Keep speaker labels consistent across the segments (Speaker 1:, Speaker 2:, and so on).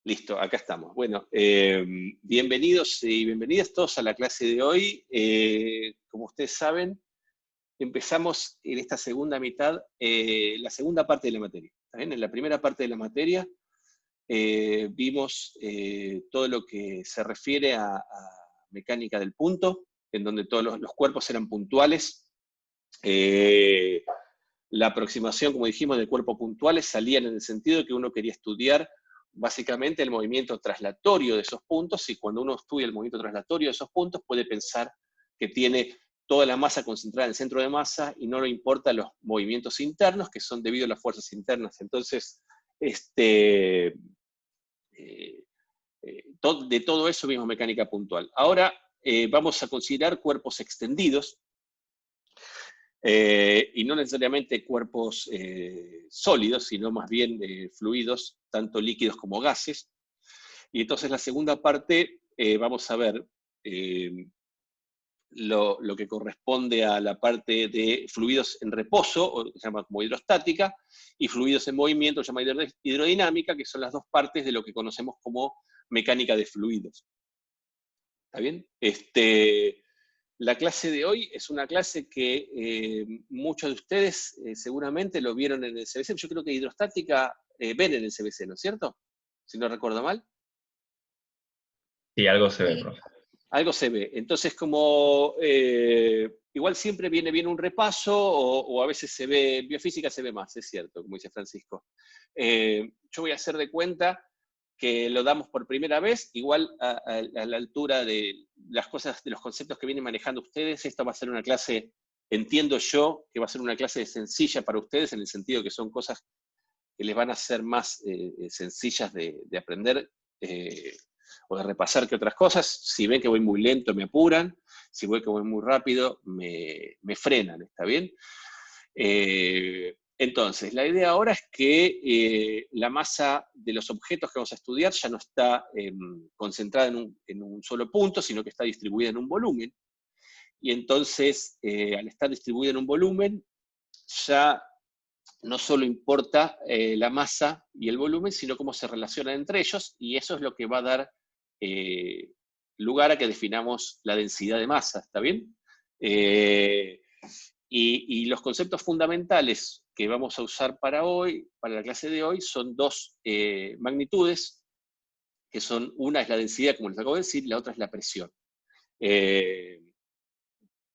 Speaker 1: Listo, acá estamos. Bueno, bienvenidos y bienvenidas todos a la clase de hoy. Como ustedes saben, empezamos en esta segunda mitad, la segunda parte de la materia. ¿Está bien? En la primera parte de la materia vimos todo lo que se refiere a mecánica del punto, en donde todos los cuerpos eran puntuales. La aproximación, como dijimos, de cuerpos puntuales salían en el sentido de que uno quería estudiar básicamente el movimiento traslatorio de esos puntos, y cuando uno estudia el movimiento traslatorio de esos puntos puede pensar que tiene toda la masa concentrada en el centro de masa y no le importan los movimientos internos, que son debido a las fuerzas internas. Entonces, de todo eso vimos mecánica puntual. Ahora vamos a considerar cuerpos extendidos, y no necesariamente cuerpos sólidos, sino más bien fluidos, tanto líquidos como gases. Y entonces la segunda parte vamos a ver lo que corresponde a la parte de fluidos en reposo, o se llama como hidrostática, y fluidos en movimiento, se llama hidrodinámica, que son las dos partes de lo que conocemos como mecánica de fluidos. ¿Está bien? La clase de hoy es una clase que muchos de ustedes seguramente lo vieron en el CBC. Yo creo que hidrostática ven en el CBC, ¿no es cierto? Si no recuerdo mal.
Speaker 2: Sí, algo se ve, profe.
Speaker 1: Algo se ve. Entonces, como igual siempre viene bien un repaso, o a veces se ve, en biofísica se ve más, es cierto, como dice Francisco. Yo voy a hacer de cuenta que lo damos por primera vez, igual a la altura de las cosas, de los conceptos que vienen manejando ustedes. Esta va a ser una clase, entiendo yo, que va a ser una clase sencilla para ustedes, en el sentido que son cosas que les van a ser más sencillas de aprender o de repasar que otras cosas. Si ven que voy muy lento, me apuran. Si ven que voy muy rápido, me frenan, ¿está bien? Entonces, la idea ahora es que la masa de los objetos que vamos a estudiar ya no está concentrada en un solo punto, sino que está distribuida en un volumen. Y entonces, al estar distribuida en un volumen, ya no solo importa la masa y el volumen, sino cómo se relacionan entre ellos, y eso es lo que va a dar lugar a que definamos la densidad de masa, ¿está bien? Y los conceptos fundamentales que vamos a usar para hoy, para la clase de hoy, son dos magnitudes, que son, una es la densidad, como les acabo de decir, y la otra es la presión,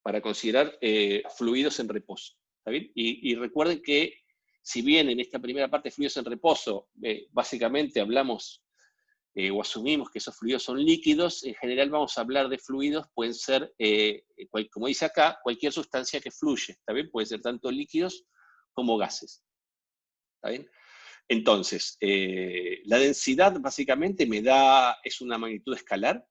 Speaker 1: para considerar fluidos en reposo, ¿está bien? Y recuerden que, si bien en esta primera parte de fluidos en reposo, básicamente hablamos o asumimos que esos fluidos son líquidos, en general vamos a hablar de fluidos, pueden ser, como dice acá, cualquier sustancia que fluye, ¿está bien? Puede ser tanto líquidos como gases, ¿está bien? Entonces, la densidad básicamente es una magnitud escalar,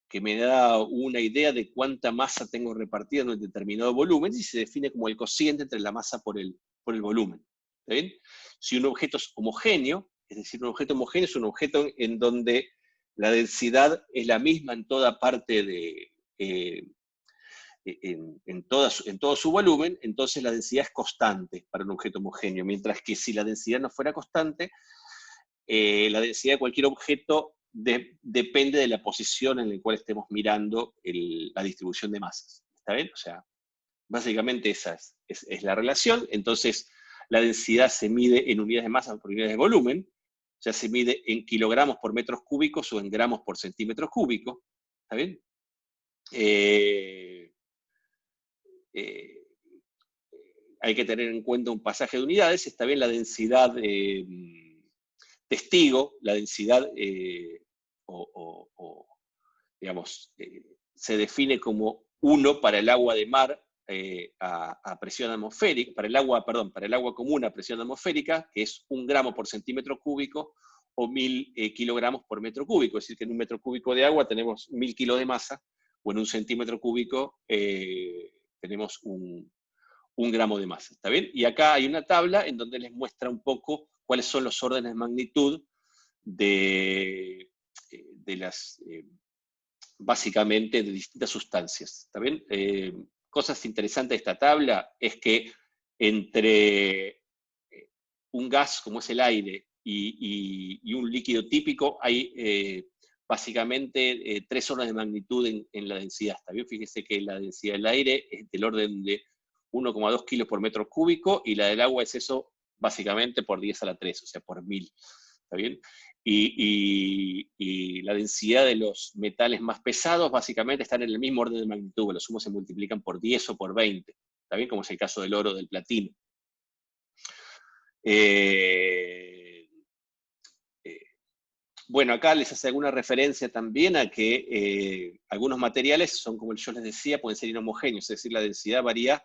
Speaker 1: que me da una idea de cuánta masa tengo repartida en un determinado volumen, y se define como el cociente entre la masa por el volumen, ¿está bien? Si un objeto es homogéneo, es decir, un objeto homogéneo es un objeto en donde la densidad es la misma en toda parte en todo su volumen, entonces la densidad es constante para un objeto homogéneo, mientras que si la densidad no fuera constante, la densidad de cualquier objeto depende de la posición en la cual estemos mirando la distribución de masas, ¿está bien? O sea, básicamente esa es la relación. Entonces, la densidad se mide en unidades de masa por unidades de volumen, o sea, se mide en kilogramos por metros cúbicos o en gramos por centímetros cúbicos, ¿está bien? Hay que tener en cuenta un pasaje de unidades. Está bien, la densidad testigo, la densidad, digamos, se define como 1 para el agua de mar a presión atmosférica, para el agua común a presión atmosférica, que es 1 gramo por centímetro cúbico, o 1000 kilogramos por metro cúbico. Es decir, que en un metro cúbico de agua tenemos 1000 kilos de masa, o en un centímetro cúbico tenemos 1 gramo de masa, ¿está bien? Y acá hay una tabla en donde les muestra un poco cuáles son los órdenes de magnitud de las, básicamente, de distintas sustancias, ¿está bien? Cosas interesantes de esta tabla es que entre un gas, como es el aire, y un líquido típico, hay básicamente 3 órdenes de magnitud en la densidad. ¿Está bien? Fíjese que la densidad del aire es del orden de 1,2 kilos por metro cúbico, y la del agua es eso básicamente por 10 a la 3, o sea, por 1000. ¿Está bien? Y la densidad de los metales más pesados básicamente están en el mismo orden de magnitud, los humos se multiplican por 10 o por 20, ¿está bien? Como es el caso del oro o del platino. Bueno, acá les hace alguna referencia también a que algunos materiales son, como yo les decía, pueden ser inhomogéneos, es decir, la densidad varía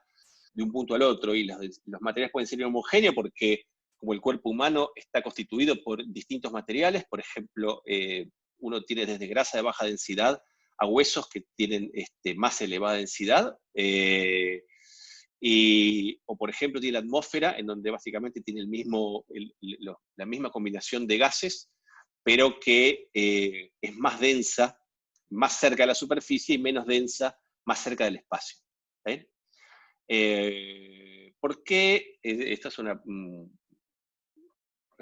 Speaker 1: de un punto al otro, y los materiales pueden ser inhomogéneos porque, como el cuerpo humano está constituido por distintos materiales, por ejemplo, uno tiene desde grasa de baja densidad a huesos que tienen más elevada densidad, o por ejemplo tiene la atmósfera, en donde básicamente tiene la misma combinación de gases, pero que es más densa, más cerca de la superficie, y menos densa, más cerca del espacio. ¿Por qué? Esta es una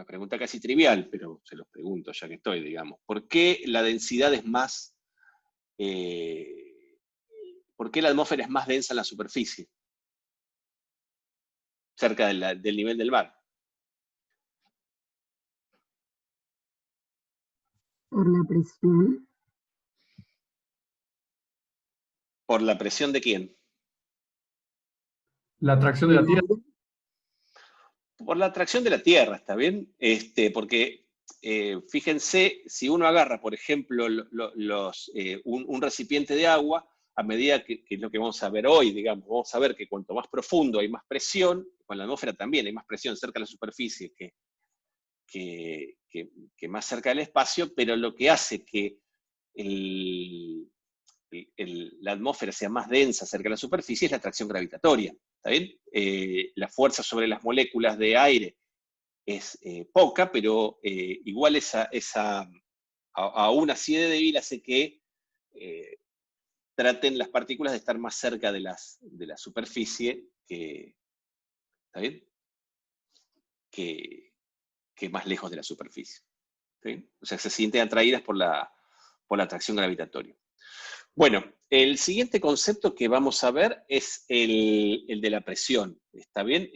Speaker 1: pregunta casi trivial, pero se los pregunto ya que estoy, digamos. ¿Por qué la densidad es más... ¿por qué la atmósfera es más densa en la superficie? Cerca del nivel del mar.
Speaker 2: Por la presión.
Speaker 1: ¿Por la presión de quién?
Speaker 3: La atracción de la Tierra.
Speaker 1: Por la atracción de la Tierra, ¿está bien? Porque fíjense, si uno agarra, por ejemplo, un recipiente de agua, a medida que es lo que vamos a ver hoy, digamos, vamos a ver que cuanto más profundo hay más presión, con la atmósfera también hay más presión cerca de la superficie que más cerca del espacio, pero lo que hace que la atmósfera sea más densa cerca de la superficie es la atracción gravitatoria. ¿Está bien? La fuerza sobre las moléculas de aire es poca, pero igual aún así de débil hace que traten las partículas de estar más cerca de la superficie ¿está bien? Que más lejos de la superficie. ¿Sí? O sea, se sienten atraídas por la atracción gravitatoria. Bueno, el siguiente concepto que vamos a ver es el de la presión. ¿Está bien?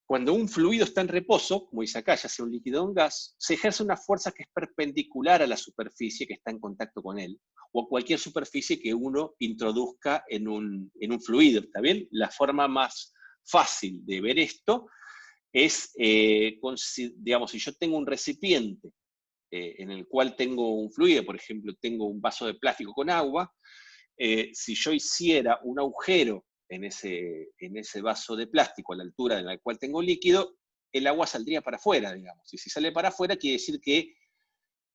Speaker 1: Cuando un fluido está en reposo, como dice acá, ya sea un líquido o un gas, se ejerce una fuerza que es perpendicular a la superficie que está en contacto con él, o a cualquier superficie que uno introduzca en un fluido. ¿Está bien? La forma más fácil de ver esto es, digamos, si yo tengo un recipiente en el cual tengo un fluido, por ejemplo, tengo un vaso de plástico con agua, si yo hiciera un agujero en ese vaso de plástico a la altura en la cual tengo líquido, el agua saldría para afuera, digamos. Y si sale para afuera, quiere decir que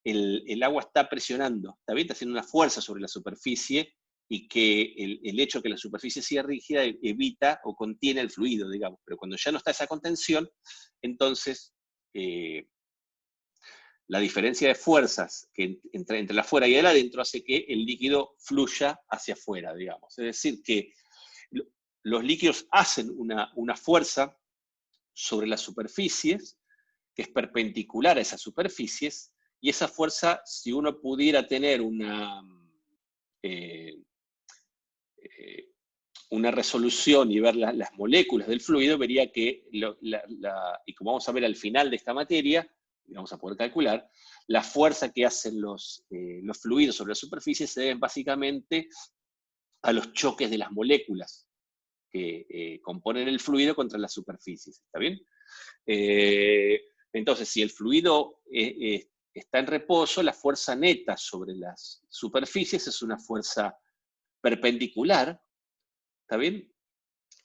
Speaker 1: el agua está presionando, ¿está bien? Está haciendo una fuerza sobre la superficie, y que el hecho de que la superficie sea rígida evita o contiene el fluido, digamos. Pero cuando ya no está esa contención, entonces la diferencia de fuerzas que entre el afuera y el adentro hace que el líquido fluya hacia afuera, digamos. Es decir, que los líquidos hacen una fuerza sobre las superficies que es perpendicular a esas superficies, y esa fuerza, si uno pudiera tener una resolución y ver las moléculas del fluido, vería que, y como vamos a ver al final de esta materia, y vamos a poder calcular, la fuerza que hacen los fluidos sobre la superficie se deben básicamente a los choques de las moléculas que componen el fluido contra las superficies. ¿Está bien? Entonces, si el fluido está en reposo, la fuerza neta sobre las superficies es una fuerza perpendicular, ¿está bien?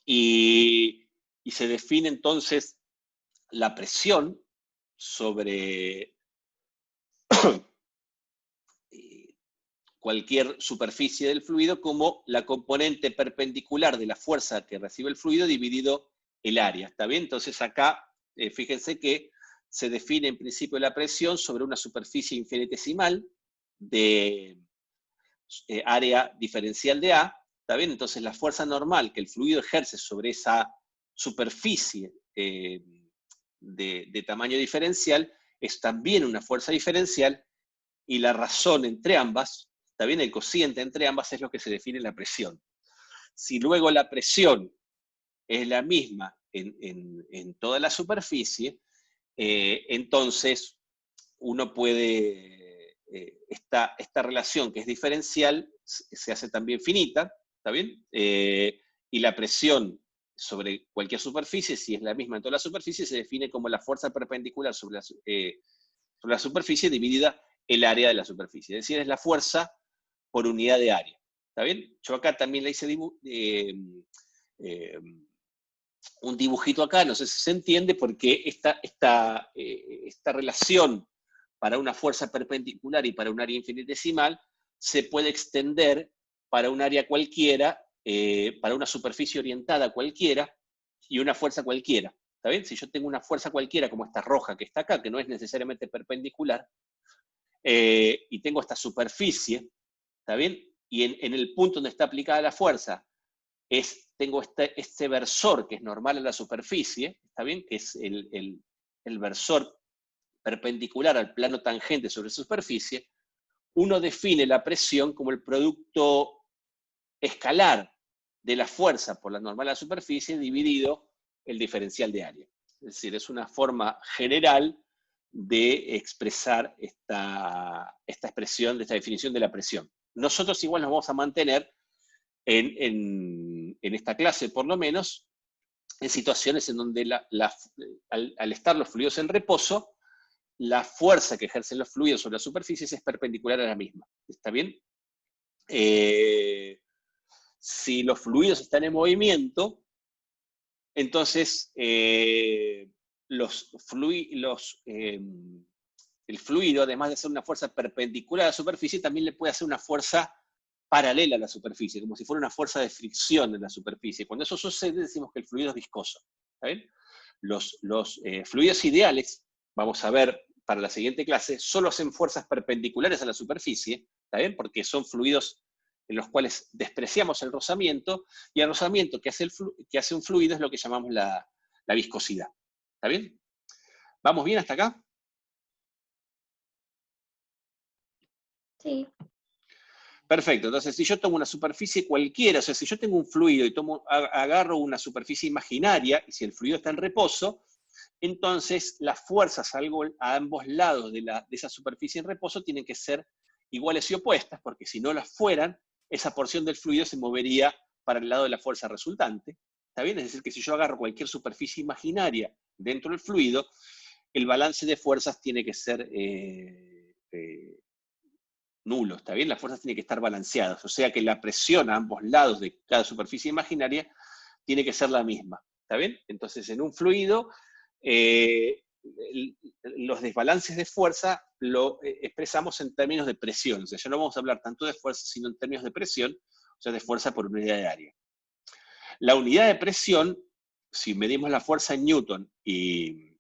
Speaker 1: Y se define entonces la presión sobre cualquier superficie del fluido como la componente perpendicular de la fuerza que recibe el fluido dividido el área. ¿Está bien? Entonces acá, fíjense que se define en principio la presión sobre una superficie infinitesimal de área diferencial de A. ¿Está bien? Entonces la fuerza normal que el fluido ejerce sobre esa superficie de tamaño diferencial es también una fuerza diferencial, y la razón entre ambas, también el cociente entre ambas, es lo que se define la presión. Si luego la presión es la misma en toda la superficie, entonces uno puede, esta relación que es diferencial se hace también finita, ¿está bien? Y la presión sobre cualquier superficie, si es la misma en toda la superficie, se define como la fuerza perpendicular sobre la superficie dividida el área de la superficie. Es decir, es la fuerza por unidad de área. ¿Está bien? Yo acá también le hice un dibujito acá, no sé si se entiende, porque esta relación para una fuerza perpendicular y para un área infinitesimal se puede extender para un área cualquiera, para una superficie orientada cualquiera y una fuerza cualquiera. ¿Está bien? Si yo tengo una fuerza cualquiera, como esta roja que está acá, que no es necesariamente perpendicular, y tengo esta superficie, ¿está bien? Y en el punto donde está aplicada la fuerza, tengo este versor que es normal a la superficie, ¿está bien? Que es el versor perpendicular al plano tangente sobre la superficie. Uno define la presión como el producto escalar de la fuerza por la normal a la superficie dividido el diferencial de área. Es decir, es una forma general de expresar esta expresión, de esta definición de la presión. Nosotros igual nos vamos a mantener en esta clase, por lo menos, en situaciones en donde al estar los fluidos en reposo, la fuerza que ejercen los fluidos sobre las superficies es perpendicular a la misma. ¿Está bien? Si los fluidos están en movimiento, entonces el fluido, además de hacer una fuerza perpendicular a la superficie, también le puede hacer una fuerza paralela a la superficie, como si fuera una fuerza de fricción en la superficie. Cuando eso sucede, decimos que el fluido es viscoso. ¿Está bien? Los fluidos ideales, vamos a ver para la siguiente clase, solo hacen fuerzas perpendiculares a la superficie, ¿está bien? Porque son fluidos en los cuales despreciamos el rozamiento, y el rozamiento que hace un fluido es lo que llamamos la viscosidad. ¿Está bien? ¿Vamos bien hasta acá?
Speaker 3: Sí.
Speaker 1: Perfecto, entonces si yo tomo una superficie cualquiera, o sea, si yo tengo un fluido y agarro una superficie imaginaria, y si el fluido está en reposo, entonces las fuerzas a ambos lados de esa superficie en reposo tienen que ser iguales y opuestas, porque si no las fueran, esa porción del fluido se movería para el lado de la fuerza resultante. ¿Está bien? Es decir, que si yo agarro cualquier superficie imaginaria dentro del fluido, el balance de fuerzas tiene que ser nulo, ¿está bien? Las fuerzas tienen que estar balanceadas, o sea que la presión a ambos lados de cada superficie imaginaria tiene que ser la misma, ¿está bien? Entonces, en un fluido, los desbalances de fuerza lo expresamos en términos de presión, o sea, ya no vamos a hablar tanto de fuerza, sino en términos de presión, o sea, de fuerza por unidad de área. La unidad de presión, si medimos la fuerza en Newton y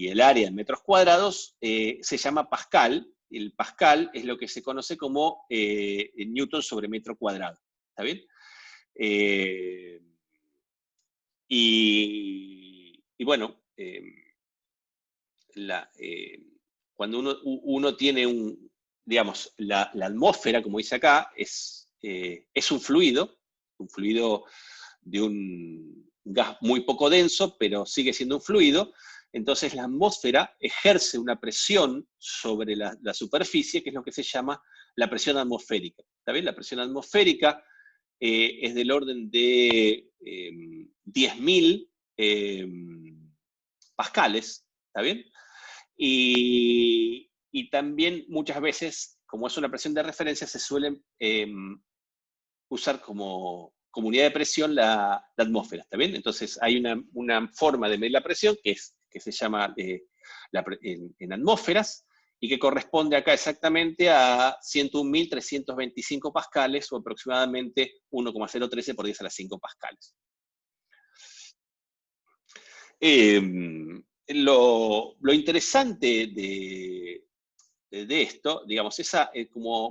Speaker 1: el área en metros cuadrados, se llama Pascal. El Pascal es lo que se conoce como Newton sobre metro cuadrado. ¿Está bien? Y bueno, cuando uno tiene digamos, la atmósfera, como dice acá, es un fluido de un gas muy poco denso, pero sigue siendo un fluido. Entonces la atmósfera ejerce una presión sobre la superficie, que es lo que se llama la presión atmosférica. ¿Está bien? La presión atmosférica es del orden de 10.000 pascales, ¿está bien? Y también muchas veces, como es una presión de referencia, se suelen usar como unidad de presión la atmósfera, ¿está bien? Entonces hay una forma de medir la presión que se llama en atmósferas, y que corresponde acá exactamente a 101.325 pascales, o aproximadamente 1,013 por 10 a la 5 pascales. Lo interesante de esto, digamos,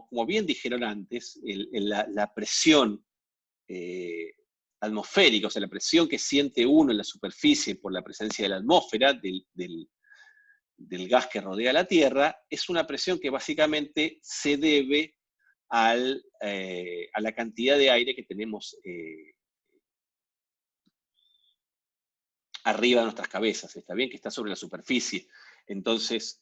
Speaker 1: como bien dijeron antes, la presión atmosférica, o sea, la presión que siente uno en la superficie por la presencia de la atmósfera, del gas que rodea la Tierra, es una presión que básicamente se debe a la cantidad de aire que tenemos arriba de nuestras cabezas, ¿está bien? Que está sobre la superficie. Entonces,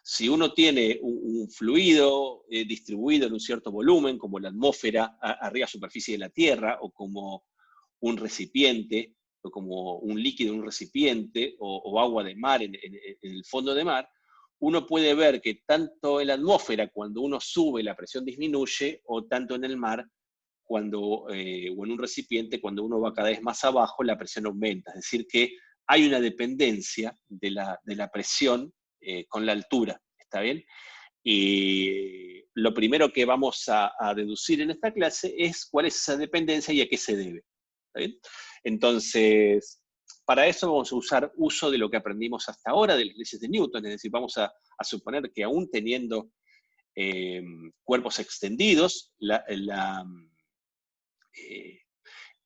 Speaker 1: si uno tiene un fluido distribuido en un cierto volumen, como la atmósfera arriba de la superficie de la Tierra, o como un recipiente, o como un líquido en un recipiente, o agua de mar en el fondo de mar, uno puede ver que tanto en la atmósfera, cuando uno sube, la presión disminuye, o tanto en el mar, o en un recipiente, cuando uno va cada vez más abajo, la presión aumenta. Es decir, que hay una dependencia de la presión con la altura, ¿está bien? Y lo primero que vamos a deducir en esta clase es cuál es esa dependencia y a qué se debe, ¿está bien? Entonces, para eso vamos a usar uso de lo que aprendimos hasta ahora, de las leyes de Newton, es decir, vamos a suponer que aún teniendo cuerpos extendidos,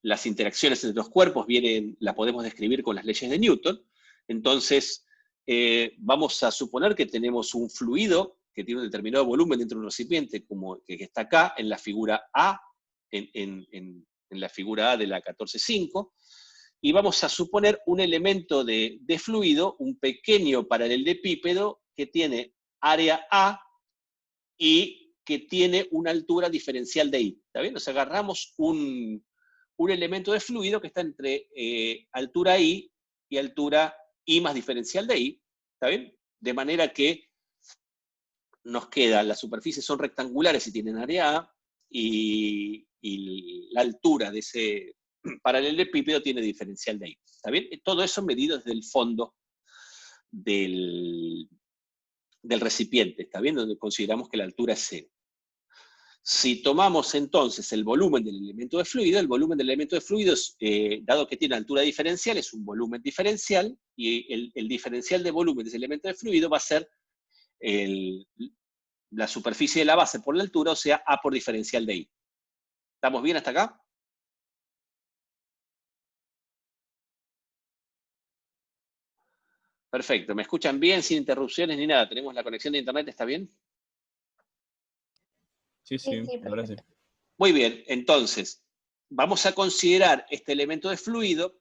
Speaker 1: las interacciones entre los cuerpos las podemos describir con las leyes de Newton. Entonces, vamos a suponer que tenemos un fluido que tiene un determinado volumen dentro de un recipiente, como que está acá en la figura A, en la figura A de la 14.5, y vamos a suponer un elemento de fluido, un pequeño paralelepípedo que tiene área A y que tiene una altura diferencial de I. ¿Está bien? O sea, agarramos un elemento de fluido que está entre altura I y altura I más diferencial de I. ¿Está bien? De manera que nos queda, las superficies son rectangulares y tienen área A, y la altura de ese paralelepípedo tiene diferencial de I. ¿Está bien? Todo eso medido desde el fondo del recipiente, ¿está bien? Donde consideramos que la altura es 0. Si tomamos entonces el volumen del elemento de fluido, el volumen del elemento de fluido, dado que tiene altura diferencial, es un volumen diferencial, y el diferencial de volumen de ese elemento de fluido va a ser la superficie de la base por la altura, o sea, A por diferencial de I. ¿Estamos bien hasta acá? Perfecto, ¿me escuchan bien, sin interrupciones ni nada? ¿Tenemos la conexión de internet? ¿Está bien?
Speaker 4: Sí,
Speaker 3: Sí,
Speaker 4: ahora sí.
Speaker 3: perfecto.
Speaker 1: Muy bien, entonces, vamos a considerar este elemento de fluido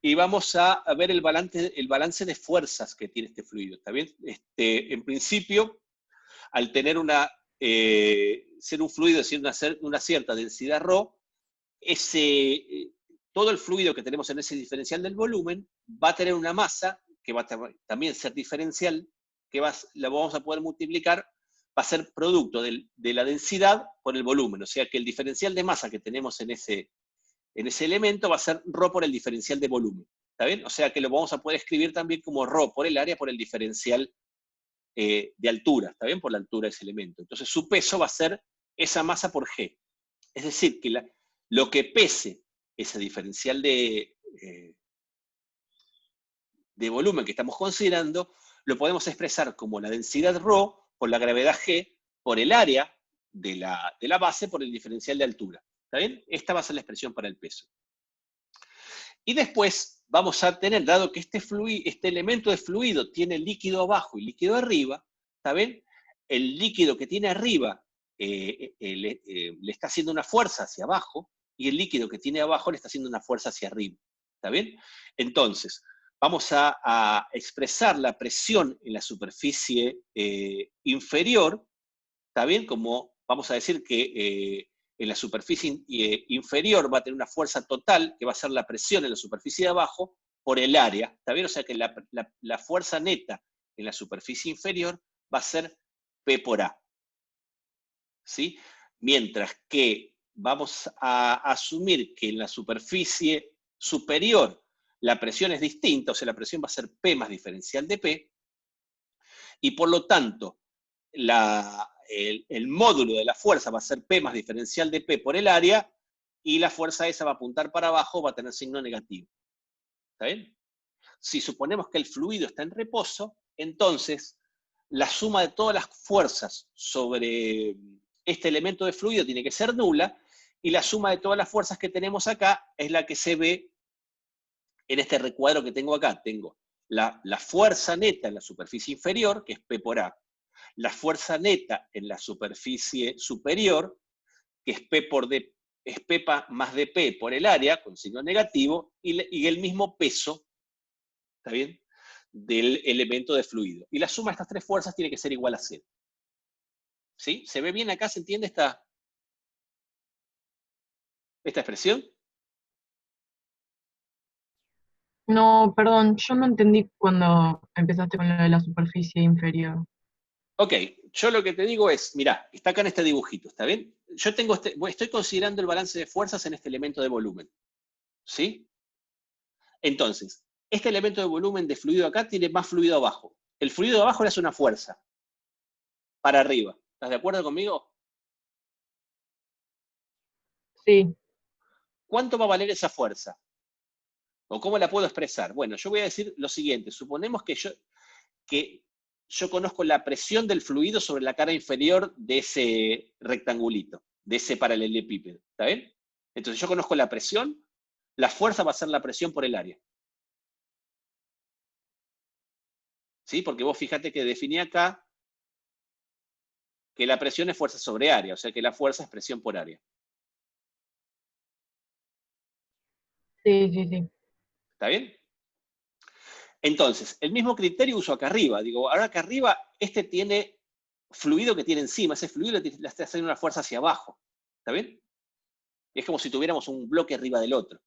Speaker 1: y vamos a ver el balance de fuerzas que tiene este fluido, ¿está bien? En principio, al tener ser un fluido de una cierta densidad ρ, todo el fluido que tenemos en ese diferencial del volumen va a tener una masa que va a también ser diferencial, que la vamos a poder multiplicar, va a ser producto de la densidad por el volumen, o sea que el diferencial de masa que tenemos en ese elemento va a ser ρ por el diferencial de volumen, ¿está bien? O sea que lo vamos a poder escribir también como ρ por el área por el diferencial de altura, ¿está bien? Por la altura de ese elemento. Entonces su peso va a ser esa masa por G. Es decir, que lo que pese ese diferencial de volumen que estamos considerando, lo podemos expresar como la densidad ρ por la gravedad G por el área de la base por el diferencial de altura. ¿Está bien? Esta va a ser la expresión para el peso. Y después vamos a tener, dado que este elemento de fluido tiene líquido abajo y líquido arriba, ¿está bien? El líquido que tiene arriba le está haciendo una fuerza hacia abajo, y el líquido que tiene abajo le está haciendo una fuerza hacia arriba. ¿Está bien? Entonces, vamos a expresar la presión en la superficie inferior, ¿está bien? Como vamos a decir que en la superficie inferior va a tener una fuerza total, que va a ser la presión en la superficie de abajo, por el área, ¿está bien? O sea que la fuerza neta en la superficie inferior va a ser P por A, ¿sí? Mientras que vamos a asumir que en la superficie superior la presión es distinta, o sea, la presión va a ser P más diferencial de P, y por lo tanto, el módulo de la fuerza va a ser P más diferencial de P por el área, y la fuerza esa va a apuntar para abajo, va a tener signo negativo. ¿Está bien? Si suponemos que el fluido está en reposo, entonces la suma de todas las fuerzas sobre este elemento de fluido tiene que ser nula, Y la suma de todas las fuerzas que tenemos acá es la que se ve en este recuadro que tengo acá. Tengo la fuerza neta en la superficie inferior, que es P por A. La fuerza neta en la superficie superior, que es P por D, es P más dP por el área, con signo negativo, y el mismo peso, ¿está bien?, del elemento de fluido. Y la suma de estas tres fuerzas tiene que ser igual a 0. ¿Sí? ¿Se ve bien acá? ¿Se entiende esta expresión?
Speaker 4: No, perdón, yo no entendí cuando empezaste con lo de la superficie inferior.
Speaker 1: Ok, yo lo que te digo es, mirá, está acá en este dibujito, ¿está bien? Yo tengo estoy considerando el balance de fuerzas en este elemento de volumen. ¿Sí? Entonces, este elemento de volumen de fluido acá tiene más fluido abajo. El fluido de abajo le hace una fuerza para arriba. ¿Estás de acuerdo conmigo?
Speaker 4: Sí,
Speaker 1: ¿Cuánto va a valer esa fuerza? ¿O cómo la puedo expresar? Bueno, yo voy a decir lo siguiente. Suponemos que yo conozco la presión del fluido sobre la cara inferior de ese rectangulito, de ese paralelepípedo. ¿Está bien? Entonces yo conozco la presión, la fuerza va a ser la presión por el área. ¿Sí? Porque vos fíjate que definí acá que la presión es fuerza sobre área, o sea que la fuerza es presión por área.
Speaker 4: sí, sí, sí.
Speaker 1: ¿Está bien? Entonces, el mismo criterio uso acá arriba. Digo, ahora acá arriba, este tiene fluido que tiene encima. Ese fluido le está haciendo una fuerza hacia abajo. ¿Está bien? Es como si tuviéramos un bloque arriba del otro.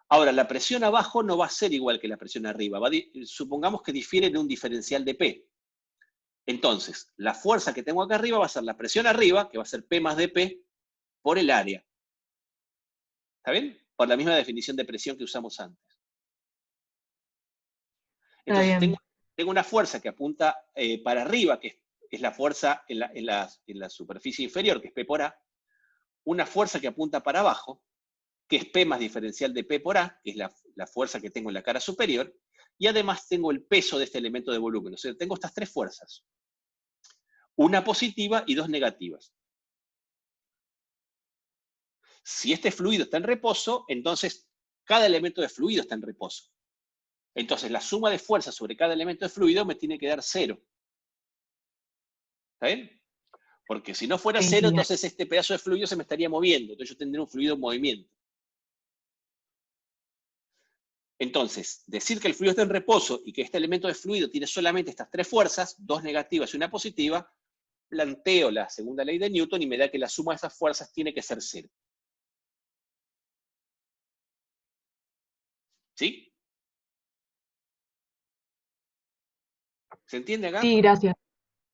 Speaker 1: Ahora, la presión abajo no va a ser igual que la presión arriba. Supongamos que difiere en un diferencial de P. Entonces, la fuerza que tengo acá arriba va a ser la presión arriba, que va a ser P más dP, por el área. ¿Está bien? Por la misma definición de presión que usamos antes. Entonces, tengo una fuerza que apunta para arriba, que es la fuerza en la superficie inferior, que es P por A. Una fuerza que apunta para abajo, que es P más diferencial de P por A, que es la fuerza que tengo en la cara superior. Y además tengo el peso de este elemento de volumen. O sea, tengo estas tres fuerzas. Una positiva y dos negativas. Si este fluido está en reposo, entonces cada elemento de fluido está en reposo. Entonces la suma de fuerzas sobre cada elemento de fluido me tiene que dar 0. ¿Está bien? Porque si no fuera 0, entonces este pedazo de fluido se me estaría moviendo. Entonces yo tendría un fluido en movimiento. Entonces, decir que el fluido está en reposo y que este elemento de fluido tiene solamente estas tres fuerzas, dos negativas y una positiva, planteo la segunda ley de Newton y me da que la suma de esas fuerzas tiene que ser 0. ¿Sí? ¿Se entiende acá?
Speaker 4: Sí, gracias.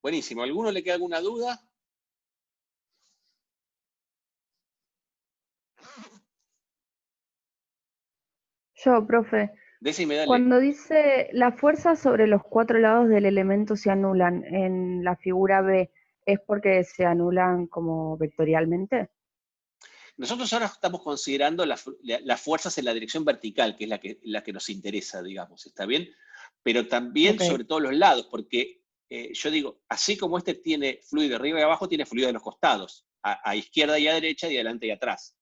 Speaker 1: Buenísimo. ¿Alguno le queda alguna duda?
Speaker 3: Yo, profe,
Speaker 1: Decime, dale.
Speaker 3: cuando dice las fuerzas sobre los cuatro lados del elemento se anulan en la figura B, ¿es porque se anulan como vectorialmente?
Speaker 1: Nosotros ahora estamos considerando las fuerzas en la dirección vertical, que es la que nos interesa, digamos, ¿está bien? Pero también sobre todos los lados, porque yo digo, así como este tiene fluido de arriba y abajo, tiene fluido de los costados, a izquierda y a derecha, y adelante y atrás.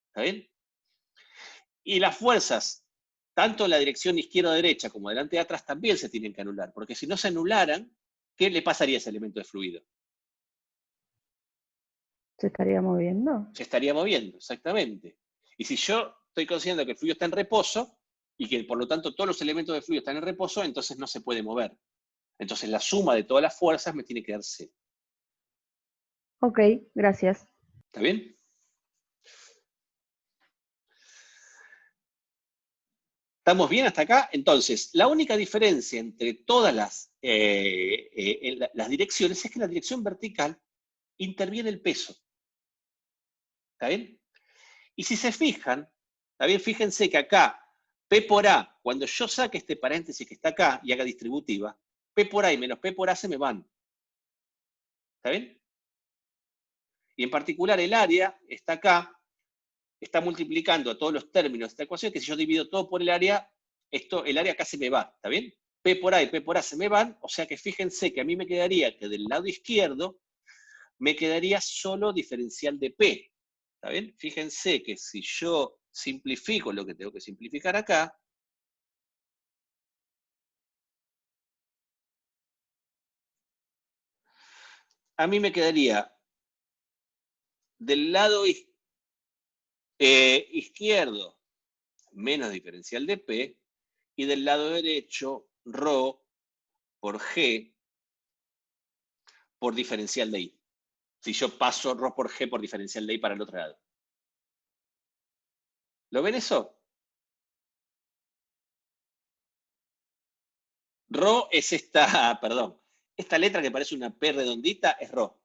Speaker 1: ¿Está bien? Y las fuerzas, tanto en la dirección izquierda-derecha como adelante y atrás, también se tienen que anular, porque si no se anularan, ¿qué le pasaría a ese elemento de fluido?
Speaker 3: ¿Se estaría moviendo?
Speaker 1: Se estaría moviendo, exactamente. Y si yo estoy considerando que el fluido está en reposo, y que por lo tanto todos los elementos del fluido están en reposo, entonces no se puede mover. Entonces la suma de todas las fuerzas me tiene que dar 0.
Speaker 3: Ok, gracias.
Speaker 1: ¿Está bien? ¿Estamos bien hasta acá? Entonces, la única diferencia entre todas las direcciones es que en la dirección vertical interviene el peso. ¿Está bien? Y si se fijan, ¿está bien? Fíjense que acá, P por A, cuando yo saque este paréntesis que está acá y haga distributiva, P por A y menos P por A se me van. ¿Está bien? Y en particular el área está acá, está multiplicando a todos los términos de esta ecuación, que si yo divido todo por el área, el área acá se me va, ¿está bien? P por A y P por A se me van, o sea que fíjense que a mí me quedaría que del lado izquierdo me quedaría solo diferencial de P. ¿Está bien? Fíjense que si yo simplifico lo que tengo que simplificar acá, a mí me quedaría del lado izquierdo menos diferencial de P, y del lado derecho ρ por G por diferencial de I. Si yo paso ρ por G por diferencial de I para el otro lado. ¿Lo ven eso? Rho es esta, perdón, esta letra que parece una P redondita es Rho.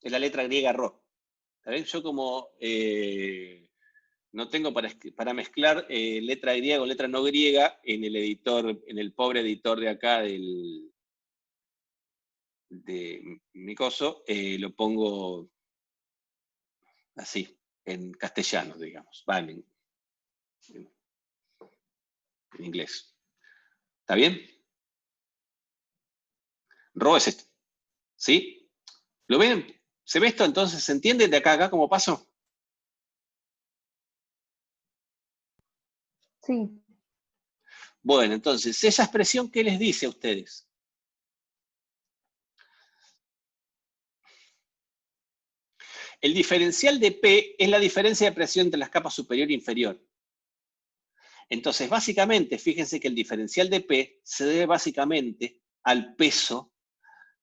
Speaker 1: Es la letra griega Rho. ¿Está bien? Yo como no tengo para mezclar letra griega con letra no griega en el editor, en el pobre editor de acá de mi coso, lo pongo así, en castellano, digamos. Va, en inglés. ¿Está bien? Rho es esto. ¿Sí? ¿Lo ven? ¿Se ve esto entonces? ¿Se entiende de acá a acá cómo paso?
Speaker 3: Sí,
Speaker 1: Bueno, entonces, esa expresión, ¿qué les dice a ustedes? El diferencial de P es la diferencia de presión entre las capas superior e inferior. Entonces, básicamente, fíjense que el diferencial de P se debe básicamente al peso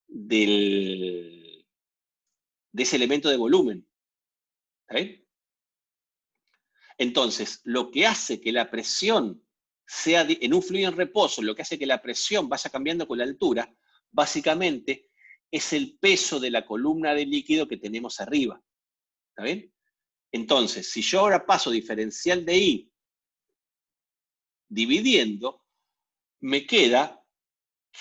Speaker 1: de ese elemento de volumen. ¿Está bien? Entonces, lo que hace que la presión sea en un fluido en reposo, lo que hace que la presión vaya cambiando con la altura, básicamente es el peso de la columna de líquido que tenemos arriba. ¿Está bien? Entonces, si yo ahora paso diferencial de I dividiendo, me queda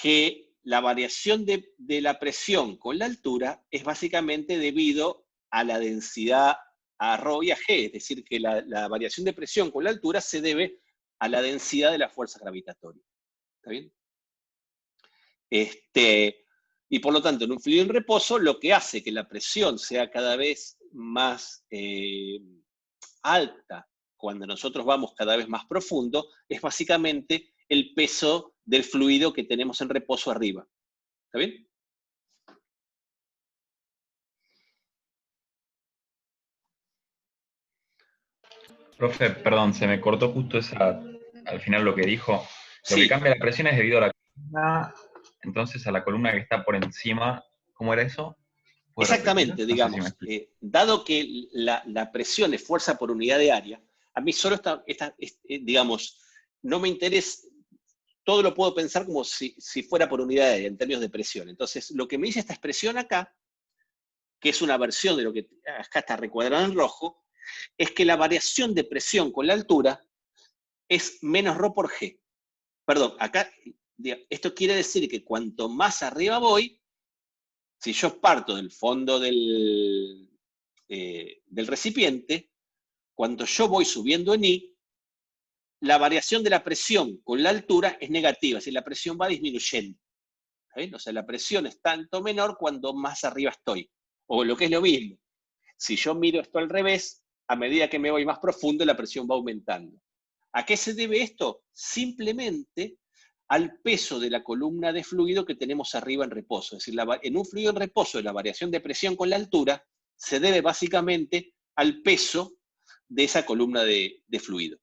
Speaker 1: que la variación de la presión con la altura es básicamente debido a la densidad a ρ y a g, es decir, que la variación de presión con la altura se debe a la densidad de la fuerza gravitatoria. ¿Está bien? Y por lo tanto, en un fluido en reposo, lo que hace que la presión sea cada vez más alta cuando nosotros vamos cada vez más profundo es básicamente el peso del fluido que tenemos en reposo arriba. ¿Está bien?
Speaker 5: Profe, perdón, se me cortó justo al final lo que dijo. Lo que
Speaker 1: Sí,
Speaker 5: cambia la presión es debido a la columna, entonces a la columna que está por encima. ¿Cómo era eso? ¿Puede repetir?
Speaker 1: exactamente,
Speaker 5: No sé si me
Speaker 1: digamos.
Speaker 5: explico.
Speaker 1: Dado que la presión es fuerza por unidad de área, a mí solo digamos, no me interesa, todo lo puedo pensar como si fuera por unidad de área en términos de presión. Entonces, lo que me dice esta expresión acá, que es una versión de lo que acá está recuadrado en rojo, es que la variación de presión con la altura es menos ρ por g. Perdón, acá, esto quiere decir que cuanto más arriba voy, si yo parto del fondo del recipiente, cuando yo voy subiendo en I, la variación de la presión con la altura es negativa, es decir, la presión va disminuyendo. ¿Está? O sea, la presión es tanto menor cuando más arriba estoy. O lo que es lo mismo, si yo miro esto al revés, a medida que me voy más profundo, la presión va aumentando. ¿A qué se debe esto? Simplemente al peso de la columna de fluido que tenemos arriba en reposo. Es decir, en un fluido en reposo, la variación de presión con la altura se debe básicamente al peso de esa columna de fluido.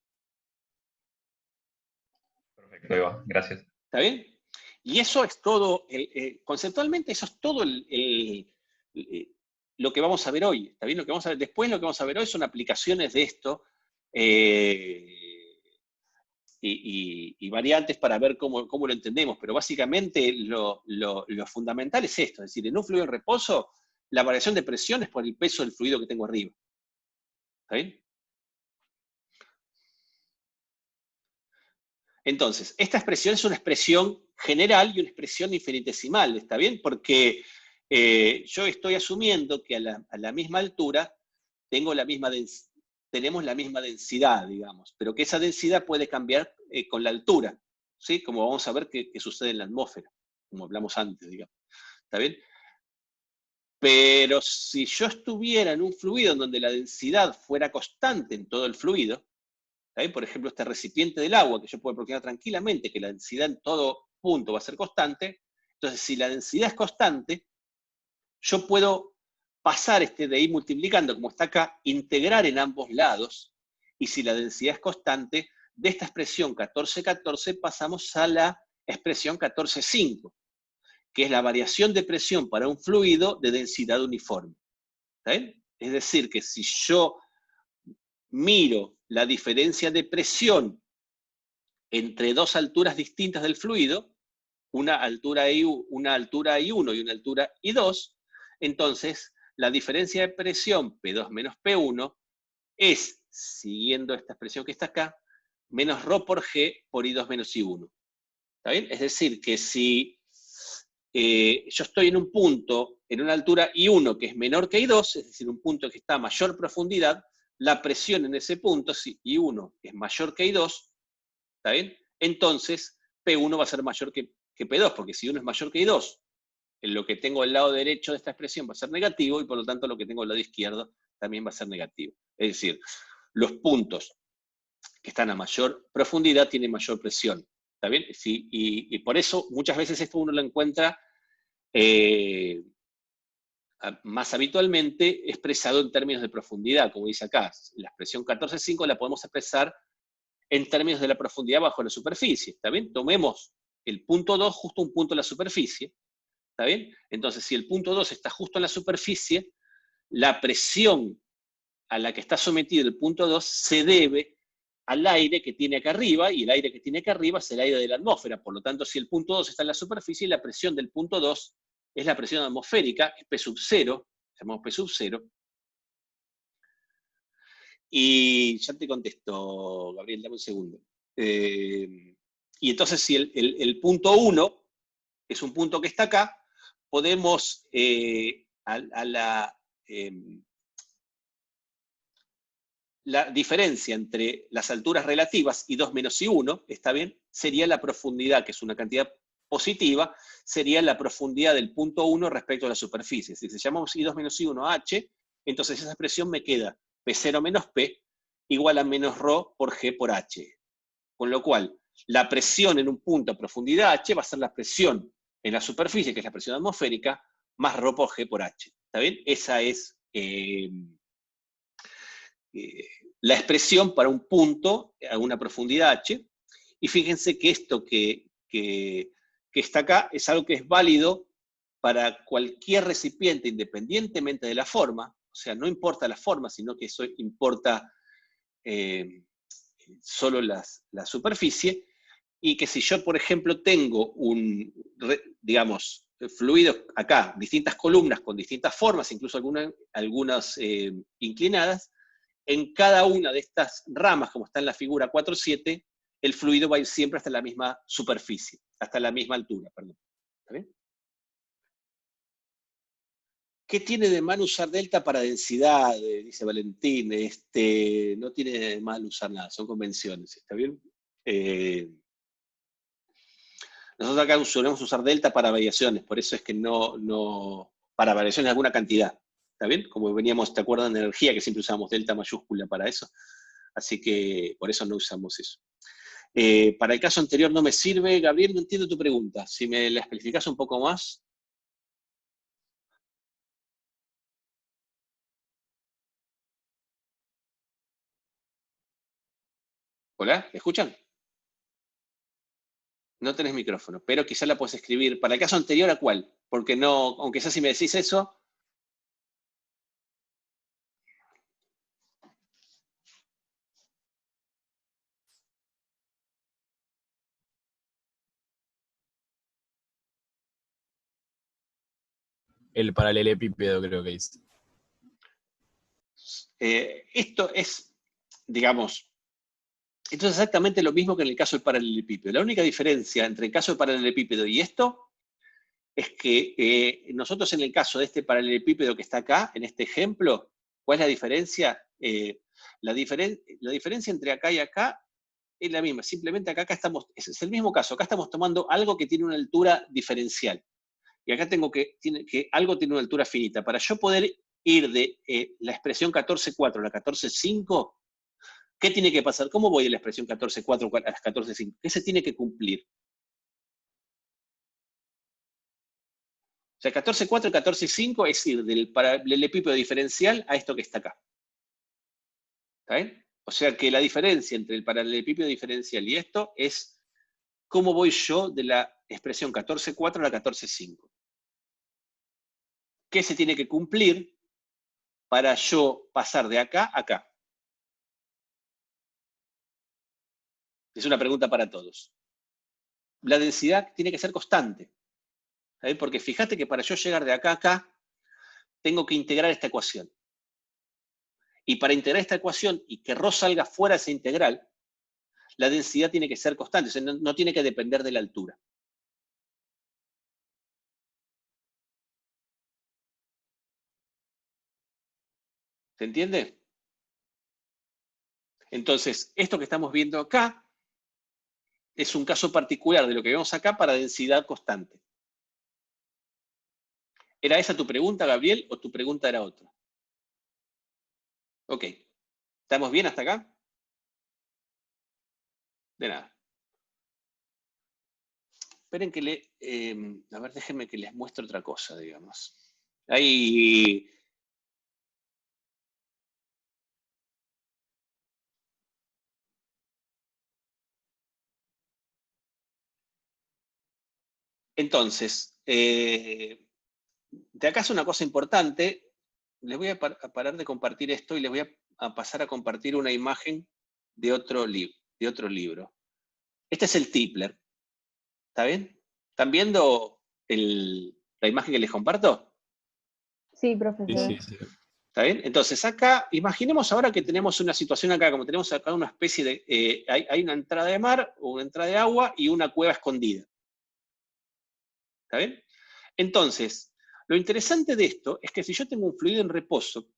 Speaker 5: Perfecto, Eva, gracias.
Speaker 1: ¿Está bien? Y eso es todo, conceptualmente eso es todo lo que vamos a ver hoy. ¿Está bien? Después lo que vamos a ver hoy son aplicaciones de esto y variantes para ver cómo lo entendemos, pero básicamente lo fundamental es esto, es decir, en un fluido en reposo, la variación de presión es por el peso del fluido que tengo arriba. ¿Está bien? Entonces, esta expresión es una expresión general y una expresión infinitesimal, ¿está bien? Porque yo estoy asumiendo que a la misma altura tenemos la misma densidad, digamos, pero que esa densidad puede cambiar con la altura, ¿sí? Como vamos a ver que sucede en la atmósfera, como hablamos antes, digamos. ¿Está bien? Pero si yo estuviera en un fluido en donde la densidad fuera constante en todo el fluido, ¿está? Por ejemplo, este recipiente del agua, que yo puedo aproximar tranquilamente que la densidad en todo punto va a ser constante, entonces si la densidad es constante, yo puedo pasar este de ahí multiplicando, como está acá, integrar en ambos lados, y si la densidad es constante, de esta expresión 14,14 pasamos a la expresión 14,5, que es la variación de presión para un fluido de densidad uniforme. ¿Está bien? Es decir, que si yo miro la diferencia de presión entre dos alturas distintas del fluido, una altura I1 y una altura I2, entonces la diferencia de presión P2 menos P1 es, siguiendo esta expresión que está acá, menos ρ por G por I2 menos I1. ¿Está bien? Es decir, que si yo estoy en un punto, en una altura I1 que es menor que I2, es decir, un punto que está a mayor profundidad, la presión en ese punto, si I1 es mayor que I2, ¿está bien? Entonces, P1 va a ser mayor que P2, porque si 1 es mayor que I2, en lo que tengo al lado derecho de esta expresión va a ser negativo, y por lo tanto lo que tengo al lado izquierdo también va a ser negativo. Es decir, los puntos que están a mayor profundidad tienen mayor presión. ¿Está bien? Sí, y por eso muchas veces esto uno lo encuentra más habitualmente expresado en términos de profundidad, como dice acá. La expresión 14,5 la podemos expresar en términos de la profundidad bajo la superficie. ¿Está bien? Tomemos el punto 2 justo un punto en la superficie. ¿Está bien? Entonces, si el punto 2 está justo en la superficie, la presión a la que está sometido el punto 2 se debe al aire que tiene acá arriba, y el aire que tiene acá arriba es el aire de la atmósfera. Por lo tanto, si el punto 2 está en la superficie, la presión del punto 2 es la presión atmosférica, es P sub 0, llamamos P sub 0. Y ya te contesto, Gabriel, dame un segundo. Y entonces, si el punto 1 es un punto que está acá, podemos la diferencia entre las alturas relativas, I2 menos I1, ¿está bien? Sería la profundidad, que es una cantidad positiva, sería la profundidad del punto 1 respecto a la superficie. Si llamamos I2 menos I1 a H, entonces esa expresión me queda P0 menos P igual a menos ρ por G por H. Con lo cual, la presión en un punto a profundidad H va a ser la presión en la superficie, que es la presión atmosférica, más ρ por G por H. ¿Está bien? Esa es la expresión para un punto a una profundidad H. Y fíjense que esto que está acá es algo que es válido para cualquier recipiente independientemente de la forma. O sea, no importa la forma, sino que eso importa solo la superficie. Y que si yo, por ejemplo, tengo digamos, fluidos acá, distintas columnas con distintas formas, incluso algunas inclinadas, en cada una de estas ramas, como está en la figura 4.7, el fluido va a ir siempre hasta la misma superficie, hasta la misma altura, perdón. ¿Está bien? ¿Qué tiene de mal usar delta para densidad? Dice Valentín. No tiene de mal usar nada, son convenciones, ¿está bien? Nosotros acá solemos usar delta para variaciones, por eso es que no para variaciones de alguna cantidad. ¿Está bien? Como veníamos, ¿te acuerdan de energía? Que siempre usábamos delta mayúscula para eso. Así que por eso no usamos eso. Para el caso anterior no me sirve. Gabriel, no entiendo tu pregunta. Si me la especificas un poco más. ¿Hola? ¿Me escuchan? No tenés micrófono, pero quizás la puedes escribir. ¿Para el caso anterior a cuál? Porque no, aunque sea si me decís eso.
Speaker 6: El paralelepípedo creo que es.
Speaker 1: Esto es, digamos, esto es exactamente lo mismo que en el caso del paralelepípedo. La única diferencia entre el caso del paralelepípedo y esto es que nosotros en el caso de este paralelepípedo que está acá, en este ejemplo, ¿cuál es la diferencia? La diferencia entre acá y acá es la misma. Simplemente acá es el mismo caso. Acá estamos tomando algo que tiene una altura diferencial. y acá tengo algo tiene una altura finita. Para yo poder ir de la expresión 14,4 a la 14,5, ¿qué tiene que pasar? ¿Cómo voy de la expresión 14,4 a la 14,5? ¿Qué se tiene que cumplir? O sea, 14,4 y 14,5 es ir del paralelepípedo diferencial a esto que está acá. ¿Está bien? O sea que la diferencia entre el paralelepípedo diferencial y esto es cómo voy yo de la expresión 14,4 a la 14,5. ¿Qué se tiene que cumplir para yo pasar de acá a acá? Es una pregunta para todos. La densidad tiene que ser constante. ¿Sabes? Porque fíjate que para yo llegar de acá a acá, tengo que integrar esta ecuación. Y para integrar esta ecuación y que ρ salga fuera de esa integral, la densidad tiene que ser constante, o sea, no tiene que depender de la altura. ¿Se entiende? Entonces, esto que estamos viendo acá es un caso particular de lo que vemos acá para densidad constante. ¿Era esa tu pregunta, Gabriel, o tu pregunta era otra? Ok. ¿Estamos bien hasta acá? De nada. Esperen que a ver, déjenme que les muestre otra cosa, digamos. Ahí... Entonces, de acá es una cosa importante. Les voy a parar de compartir esto y les voy a pasar a compartir una imagen de otro libro. Este es el Tipler. ¿Está bien? ¿Están viendo la imagen que les comparto?
Speaker 3: Sí, profesor.
Speaker 6: Sí.
Speaker 1: ¿Está bien? Entonces acá, imaginemos ahora que tenemos una situación acá, como tenemos acá una especie de, hay una entrada de mar, o una entrada de agua y una cueva escondida. ¿Está bien? Entonces, lo interesante de esto es que si yo tengo un fluido en reposo,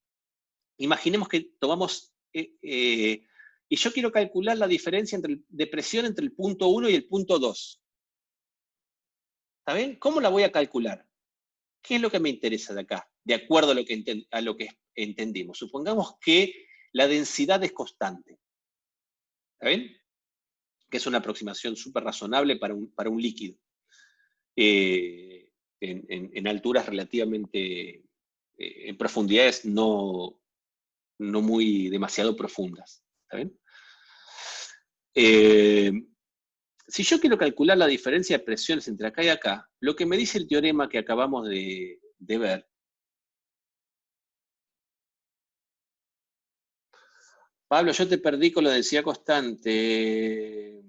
Speaker 1: imaginemos que tomamos, y yo quiero calcular la diferencia de presión entre el punto 1 y el punto 2. ¿Está bien? ¿Cómo la voy a calcular? ¿Qué es lo que me interesa de acá? De acuerdo a lo que entendimos. Supongamos que la densidad es constante. ¿Está bien? Que es una aproximación súper razonable para un líquido. En alturas relativamente, en profundidades no muy demasiado profundas. ¿Está bien? Si yo quiero calcular la diferencia de presiones entre acá y acá, lo que me dice el teorema que acabamos de ver, Pablo, yo te perdí con la densidad constante.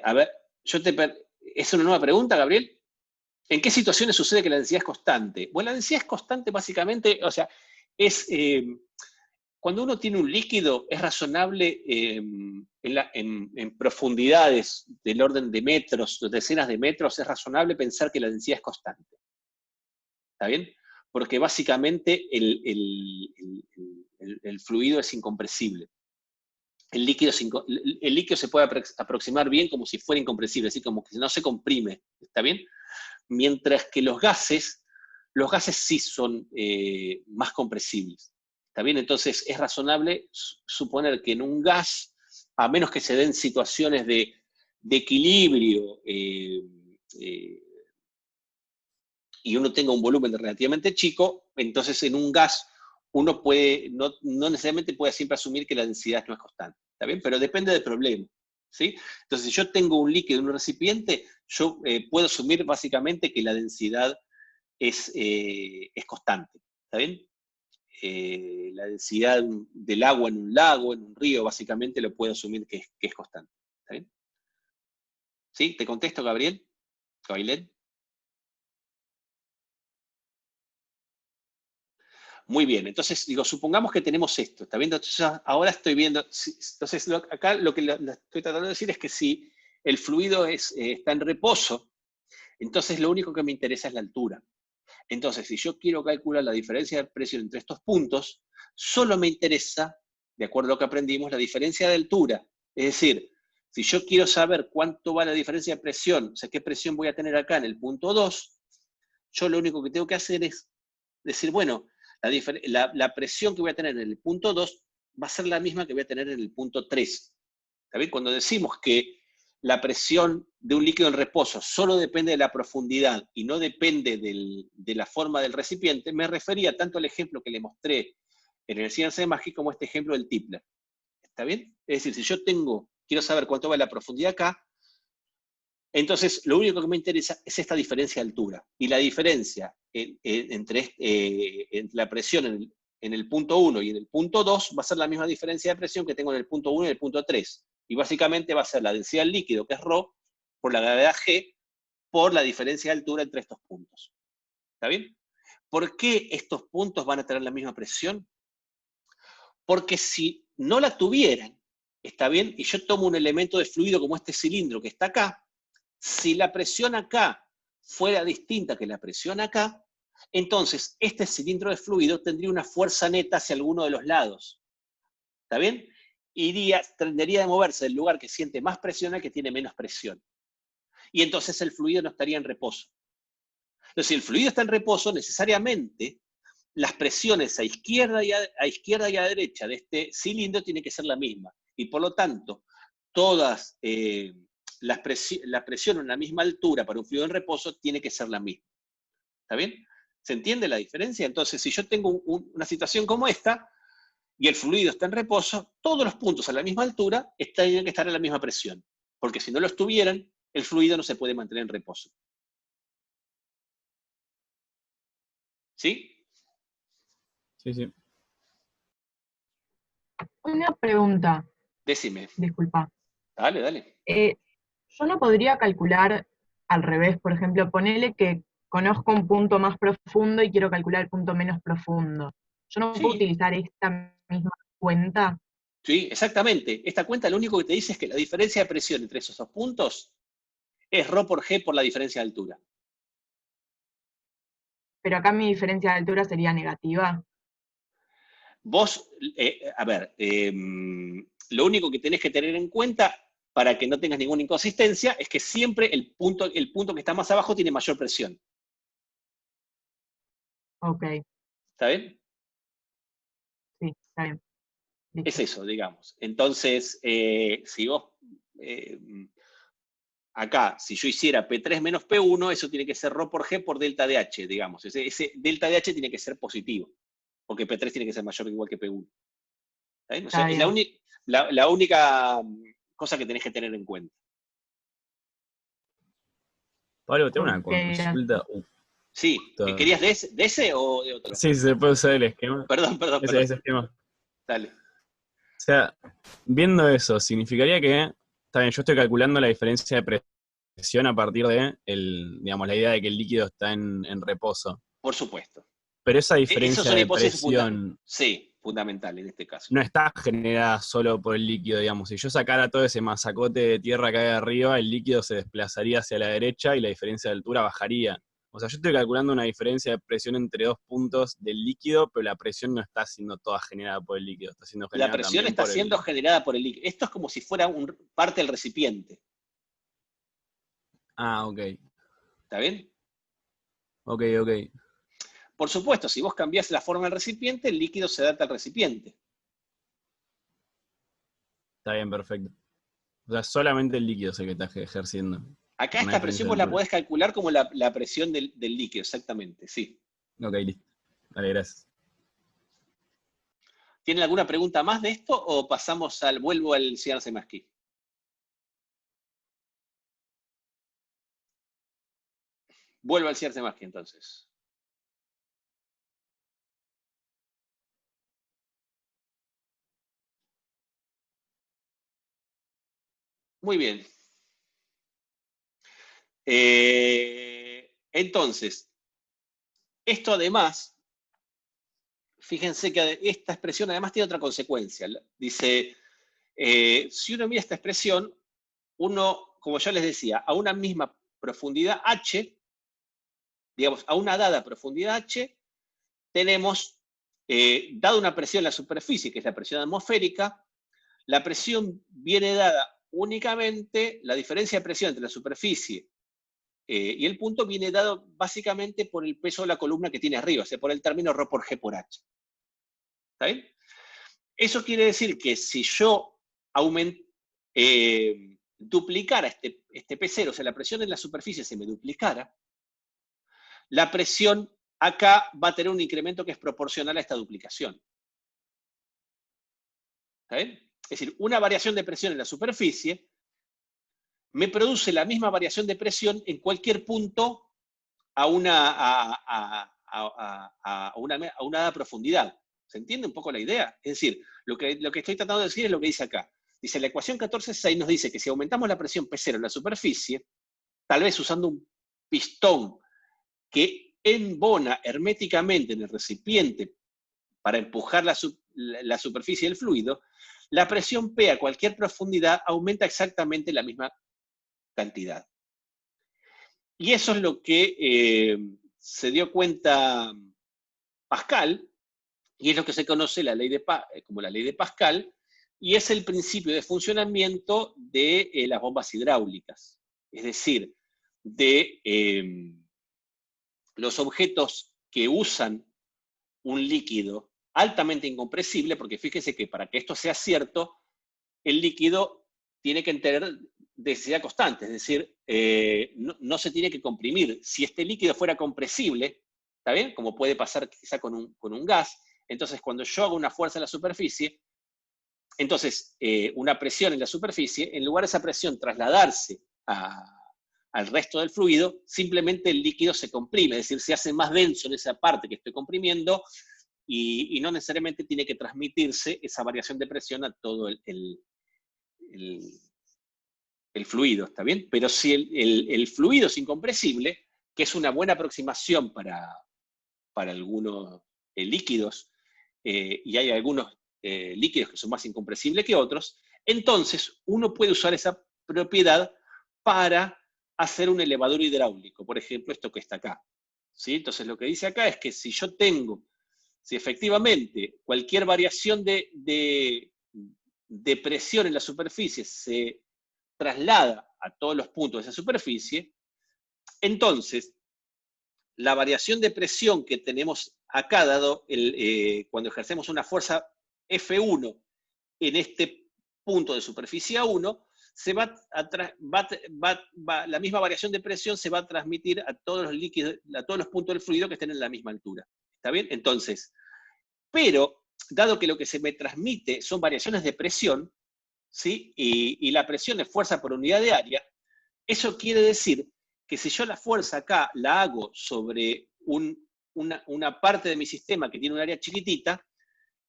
Speaker 1: A ver, ¿es una nueva pregunta, Gabriel? ¿En qué situaciones sucede que la densidad es constante? Bueno, la densidad es constante básicamente, o sea, es cuando uno tiene un líquido, es razonable en profundidades del orden de metros, decenas de metros, es razonable pensar que la densidad es constante. ¿Está bien? Porque básicamente el fluido es incompresible. El líquido se puede aproximar bien como si fuera incompresible, así como que no se comprime, ¿está bien? Mientras que los gases sí son más compresibles, ¿está bien? Entonces es razonable suponer que en un gas, a menos que se den situaciones de equilibrio y uno tenga un volumen relativamente chico, entonces en un gas uno puede, no necesariamente puede siempre asumir que la densidad no es constante, ¿está bien? Pero depende del problema, ¿sí? Entonces, si yo tengo un líquido en un recipiente, yo puedo asumir básicamente que la densidad es constante, ¿está bien? La densidad del agua en un lago, en un río, básicamente lo puedo asumir que es constante, ¿está bien? ¿Sí? ¿Te contesto, Gabriel? ¿Gabriel? Muy bien, entonces digo, supongamos que tenemos esto, ¿está viendo? Entonces ahora estoy viendo, entonces acá lo que estoy tratando de decir es que si el fluido está en reposo, entonces lo único que me interesa es la altura. Entonces, si yo quiero calcular la diferencia de presión entre estos puntos, solo me interesa, de acuerdo a lo que aprendimos, la diferencia de altura. Es decir, si yo quiero saber cuánto va la diferencia de presión, o sea, qué presión voy a tener acá en el punto 2, yo lo único que tengo que hacer es decir, bueno, la presión que voy a tener en el punto 2 va a ser la misma que voy a tener en el punto 3. ¿Está bien? Cuando decimos que la presión de un líquido en reposo solo depende de la profundidad y no depende de la forma del recipiente, me refería tanto al ejemplo que le mostré en el CNC Magic como este ejemplo del Tipler. ¿Está bien? Es decir, si yo quiero saber cuánto va la profundidad acá, entonces lo único que me interesa es esta diferencia de altura. Y la diferencia entre la presión en el punto 1 y en el punto 2 va a ser la misma diferencia de presión que tengo en el punto 1 y el punto 3. Y básicamente va a ser la densidad del líquido, que es ρ, por la gravedad G, por la diferencia de altura entre estos puntos. ¿Está bien? ¿Por qué estos puntos van a tener la misma presión? Porque si no la tuvieran, ¿está bien? Y yo tomo un elemento de fluido como este cilindro que está acá, si la presión acá fuera distinta que la presión acá, entonces este cilindro de fluido tendría una fuerza neta hacia alguno de los lados. ¿Está bien? Tendería a moverse del lugar que siente más presión al que tiene menos presión. Y entonces el fluido no estaría en reposo. Entonces, si el fluido está en reposo, necesariamente las presiones a izquierda y a derecha de este cilindro tienen que ser la misma. Y por lo tanto, todas la presión en la misma altura para un fluido en reposo tiene que ser la misma. ¿Está bien? ¿Se entiende la diferencia? Entonces, si yo tengo una situación como esta, y el fluido está en reposo, todos los puntos a la misma altura tienen que estar a la misma presión. Porque si no lo estuvieran, el fluido no se puede mantener en reposo. ¿Sí?
Speaker 6: Sí, sí.
Speaker 4: Una pregunta,
Speaker 1: Decime.
Speaker 4: disculpa.
Speaker 1: Dale, dale.
Speaker 4: Yo no podría calcular al revés, por ejemplo, ponele que conozco un punto más profundo y quiero calcular el punto menos profundo. ¿Yo no puedo
Speaker 1: Sí,
Speaker 4: utilizar esta misma cuenta?
Speaker 1: sí, exactamente. Esta cuenta lo único que te dice es que la diferencia de presión entre esos dos puntos es ρ por G por la diferencia de altura.
Speaker 4: Pero acá mi diferencia de altura sería negativa.
Speaker 1: Vos, a ver, lo único que tenés que tener en cuenta para que no tengas ninguna inconsistencia es que siempre el punto que está más abajo tiene mayor presión.
Speaker 4: Ok,
Speaker 1: ¿Está bien?
Speaker 4: sí, está bien. Listo.
Speaker 1: Es eso, digamos. Entonces, si vos, acá, si yo hiciera P3 menos P1, eso tiene que ser ρ por G por delta de H, digamos. Ese delta de H tiene que ser positivo, porque P3 tiene que ser mayor o igual que P1. ¿Está bien? O sea, es la única cosa que tenés que tener en cuenta.
Speaker 6: Pablo, tengo una
Speaker 4: Ok,
Speaker 6: consulta.
Speaker 1: Sí, ¿querías de ese o de otro?
Speaker 6: Sí, se puede usar el esquema.
Speaker 1: Perdón.
Speaker 6: Ese esquema.
Speaker 1: Dale.
Speaker 6: O sea, viendo eso, significaría que, está bien, yo estoy calculando la diferencia de presión a partir de digamos, la idea de que el líquido está en reposo.
Speaker 1: Por supuesto.
Speaker 6: Pero esa
Speaker 1: Eso
Speaker 6: diferencia
Speaker 1: son
Speaker 6: de
Speaker 1: hipótesis
Speaker 6: presión
Speaker 1: fundamental en este caso.
Speaker 6: no está generada solo por el líquido, digamos. Si yo sacara todo ese masacote de tierra que hay arriba, el líquido se desplazaría hacia la derecha y la diferencia de altura bajaría. O sea, yo estoy calculando una diferencia de presión entre dos puntos del líquido, pero la presión no está siendo toda generada por el líquido, está siendo generada
Speaker 1: La presión
Speaker 6: también
Speaker 1: está
Speaker 6: por
Speaker 1: siendo generada por el líquido. Esto es como si fuera parte del recipiente.
Speaker 6: Ah, ok.
Speaker 1: ¿Está bien?
Speaker 6: Ok.
Speaker 1: Por supuesto, si vos cambiás la forma del recipiente, el líquido se adapta al recipiente.
Speaker 6: Está bien, perfecto. O sea, solamente el líquido es el que está ejerciendo.
Speaker 1: Acá
Speaker 6: Una
Speaker 1: esta presión vos
Speaker 6: diferencia de
Speaker 1: la podés calcular como la presión del líquido, exactamente, sí.
Speaker 6: altura. Ok, listo. Vale, gracias.
Speaker 1: ¿Tienen alguna pregunta más de esto o vuelvo al señor Semaski? Vuelvo al señor Semaski entonces. Muy bien. Entonces, esto además, fíjense que esta expresión además tiene otra consecuencia. Dice, si uno mira esta expresión, uno, como ya les decía, a una misma profundidad h, digamos, a una dada profundidad h, tenemos, dada una presión en la superficie, que es la presión atmosférica, la presión viene dada únicamente la diferencia de presión entre la superficie y el punto viene dado básicamente por el peso de la columna que tiene arriba, o sea, por el término ρ por G por H. ¿Está bien? Eso quiere decir que si yo duplicara este P0, o sea, la presión en la superficie se me duplicara, la presión acá va a tener un incremento que es proporcional a esta duplicación. ¿Está bien? Es decir, una variación de presión en la superficie me produce la misma variación de presión en cualquier punto a una dada profundidad. ¿Se entiende un poco la idea? Es decir, lo que estoy tratando de decir es lo que dice acá. Dice, la ecuación 14.6 nos dice que si aumentamos la presión P0 en la superficie, tal vez usando un pistón que embona herméticamente en el recipiente para empujar la superficie del fluido, la presión P a cualquier profundidad aumenta exactamente la misma cantidad. Y eso es lo que se dio cuenta Pascal, y es lo que se conoce como la ley de Pascal, y es el principio de funcionamiento de las bombas hidráulicas. Es decir, de los objetos que usan un líquido altamente incompresible, porque fíjese que para que esto sea cierto, el líquido tiene que tener densidad constante, es decir, no se tiene que comprimir. Si este líquido fuera compresible, ¿está bien? Como puede pasar quizá con un gas, entonces cuando yo hago una fuerza en la superficie, entonces una presión en la superficie, en lugar de esa presión trasladarse al resto del fluido, simplemente el líquido se comprime, es decir, se hace más denso en esa parte que estoy comprimiendo y no necesariamente tiene que transmitirse esa variación de presión a todo el fluido, ¿está bien? Pero si el fluido es incompresible, que es una buena aproximación para algunos líquidos, y hay algunos líquidos que son más incompresibles que otros, entonces uno puede usar esa propiedad para hacer un elevador hidráulico, por ejemplo, esto que está acá. ¿Sí? Entonces lo que dice acá es que si efectivamente cualquier variación de presión en la superficie se traslada a todos los puntos de esa superficie, entonces la variación de presión que tenemos acá, dado cuando ejercemos una fuerza F1 en este punto de superficie A1, la misma variación de presión se va a transmitir a todos los líquidos, a todos los puntos del fluido que estén en la misma altura. ¿Está bien? Entonces, pero, dado que lo que se me transmite son variaciones de presión, ¿sí? Y la presión es fuerza por unidad de área, eso quiere decir que si yo la fuerza acá la hago sobre una parte de mi sistema que tiene un área chiquitita,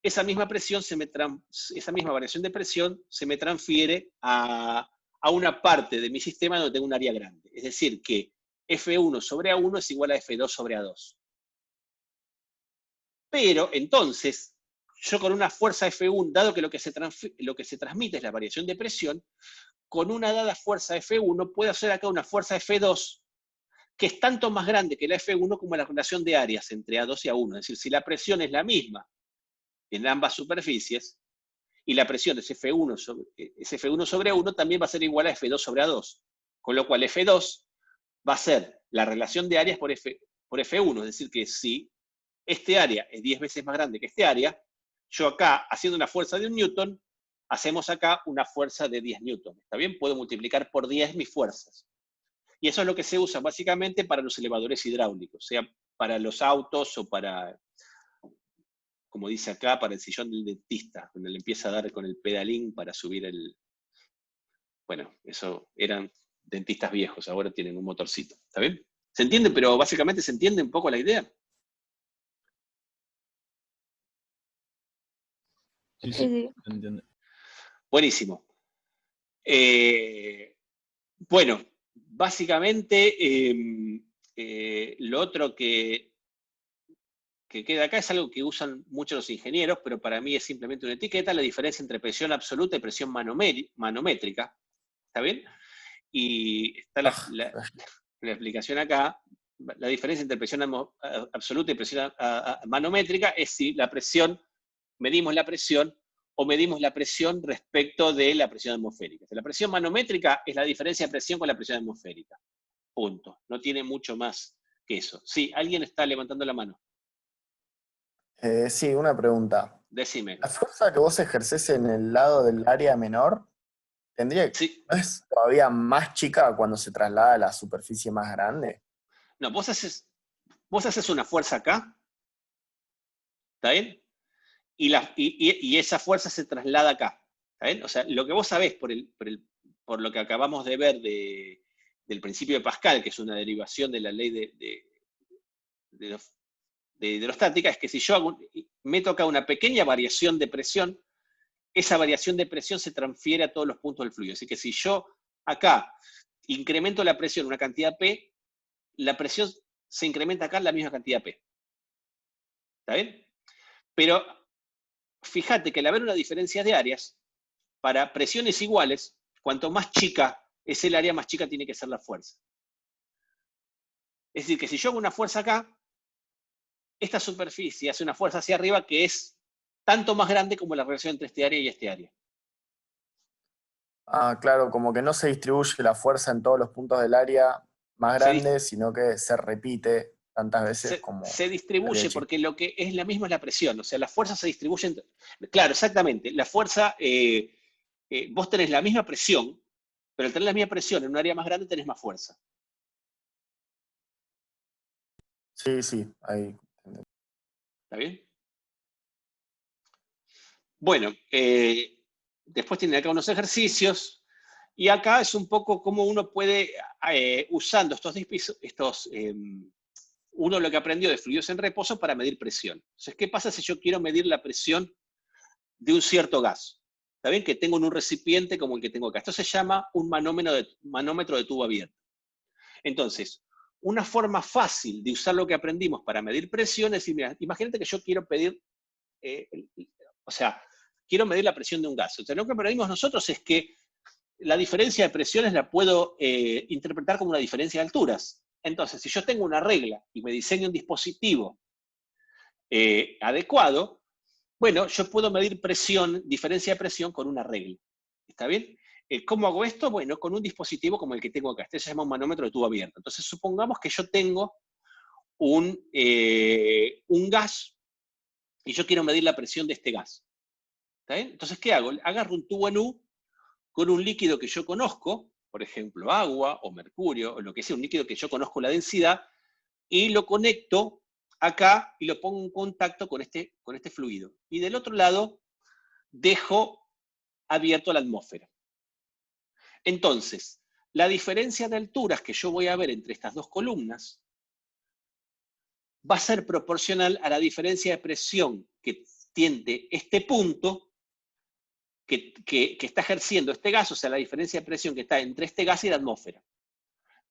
Speaker 1: esa misma variación de presión se me transfiere a una parte de mi sistema donde tengo un área grande. Es decir, que F1 sobre A1 es igual a F2 sobre A2. Pero entonces, yo con una fuerza F1, dado que lo que se transmite es la variación de presión, con una dada fuerza F1 puedo hacer acá una fuerza F2 que es tanto más grande que la F1 como la relación de áreas entre A2 y A1. Es decir, si la presión es la misma en ambas superficies, y la presión es F1 sobre A1, también va a ser igual a F2 sobre A2. Con lo cual F2 va a ser la relación de áreas por F1. Es decir, que si este área es 10 veces más grande que este área, yo acá, haciendo una fuerza de 1 newton, hacemos acá una fuerza de 10 newton. ¿Está bien? Puedo multiplicar por 10 mis fuerzas. Y eso es lo que se usa básicamente para los elevadores hidráulicos, sea para los autos o para, como dice acá, para el sillón del dentista, donde le empieza a dar con el pedalín para subir Bueno, eso eran dentistas viejos, ahora tienen un motorcito. ¿Está bien? ¿Se entiende? Pero básicamente se entiende un poco la idea.
Speaker 6: Sí,
Speaker 3: Sí, sí.
Speaker 6: entiendo.
Speaker 1: Buenísimo. Bueno, básicamente lo otro que queda acá es algo que usan muchos los ingenieros, pero para mí es simplemente una etiqueta, la diferencia entre presión absoluta y presión manométrica. ¿Está bien? Y está la explicación acá. La diferencia entre presión absoluta y presión manométrica es si medimos la presión o medimos la presión respecto de la presión atmosférica. La presión manométrica es la diferencia de presión con la presión atmosférica. Punto. No tiene mucho más que eso. Sí, alguien está levantando la mano.
Speaker 7: Sí, una pregunta.
Speaker 1: Decime.
Speaker 7: ¿La fuerza que vos ejercés en el lado del área menor
Speaker 1: Sí.
Speaker 7: ¿no es todavía más chica cuando se traslada a la superficie más grande?
Speaker 1: No, vos haces una fuerza acá, ¿está bien? Y esa fuerza se traslada acá, ¿está bien? O sea, lo que vos sabés por lo que acabamos de ver del principio de Pascal, que es una derivación de la ley de hidrostática, es que si yo meto acá una pequeña variación de presión, esa variación de presión se transfiere a todos los puntos del fluido. Así que si yo acá incremento la presión una cantidad P, la presión se incrementa acá en la misma cantidad P. ¿Está bien? Pero fíjate que al haber una diferencia de áreas, para presiones iguales, cuanto más chica es el área, más chica tiene que ser la fuerza. Es decir, que si yo hago una fuerza acá, esta superficie hace una fuerza hacia arriba que es tanto más grande como la relación entre este área y este área.
Speaker 7: Ah, claro, como que no se distribuye la fuerza en todos los puntos del área más grande, sino que se repite tantas veces como...
Speaker 1: Se distribuye porque lo que es la misma es la presión, o sea, las fuerzas se distribuyen... Claro, exactamente, la fuerza, vos tenés la misma presión, pero al tener la misma presión en un área más grande tenés más fuerza.
Speaker 7: Sí, sí, ahí.
Speaker 1: ¿Está bien? Bueno, después tienen acá unos ejercicios, y acá es un poco cómo uno puede, usando uno lo que aprendió de fluidos en reposo para medir presión. Entonces, ¿qué pasa si yo quiero medir la presión de un cierto gas? ¿Está bien? Que tengo en un recipiente como el que tengo acá. Esto se llama un manómetro de tubo abierto. Entonces, una forma fácil de usar lo que aprendimos para medir presión es decir, mira, imagínate que yo quiero pedir, quiero medir la presión de un gas. Entonces, lo que aprendimos nosotros es que la diferencia de presiones la puedo interpretar como una diferencia de alturas. Entonces, si yo tengo una regla y me diseño un dispositivo adecuado, bueno, yo puedo medir diferencia de presión con una regla. ¿Está bien? ¿Cómo hago esto? Bueno, con un dispositivo como el que tengo acá. Este se llama un manómetro de tubo abierto. Entonces, supongamos que yo tengo un gas y yo quiero medir la presión de este gas. ¿Está bien? Entonces, ¿qué hago? Agarro un tubo en U con un líquido que yo conozco, por ejemplo, agua o mercurio, o lo que sea, un líquido que yo conozco la densidad, y lo conecto acá y lo pongo en contacto con este fluido. Y del otro lado dejo abierto la atmósfera. Entonces, la diferencia de alturas que yo voy a ver entre estas dos columnas va a ser proporcional a la diferencia de presión que tiene este punto que está ejerciendo este gas, o sea, la diferencia de presión que está entre este gas y la atmósfera.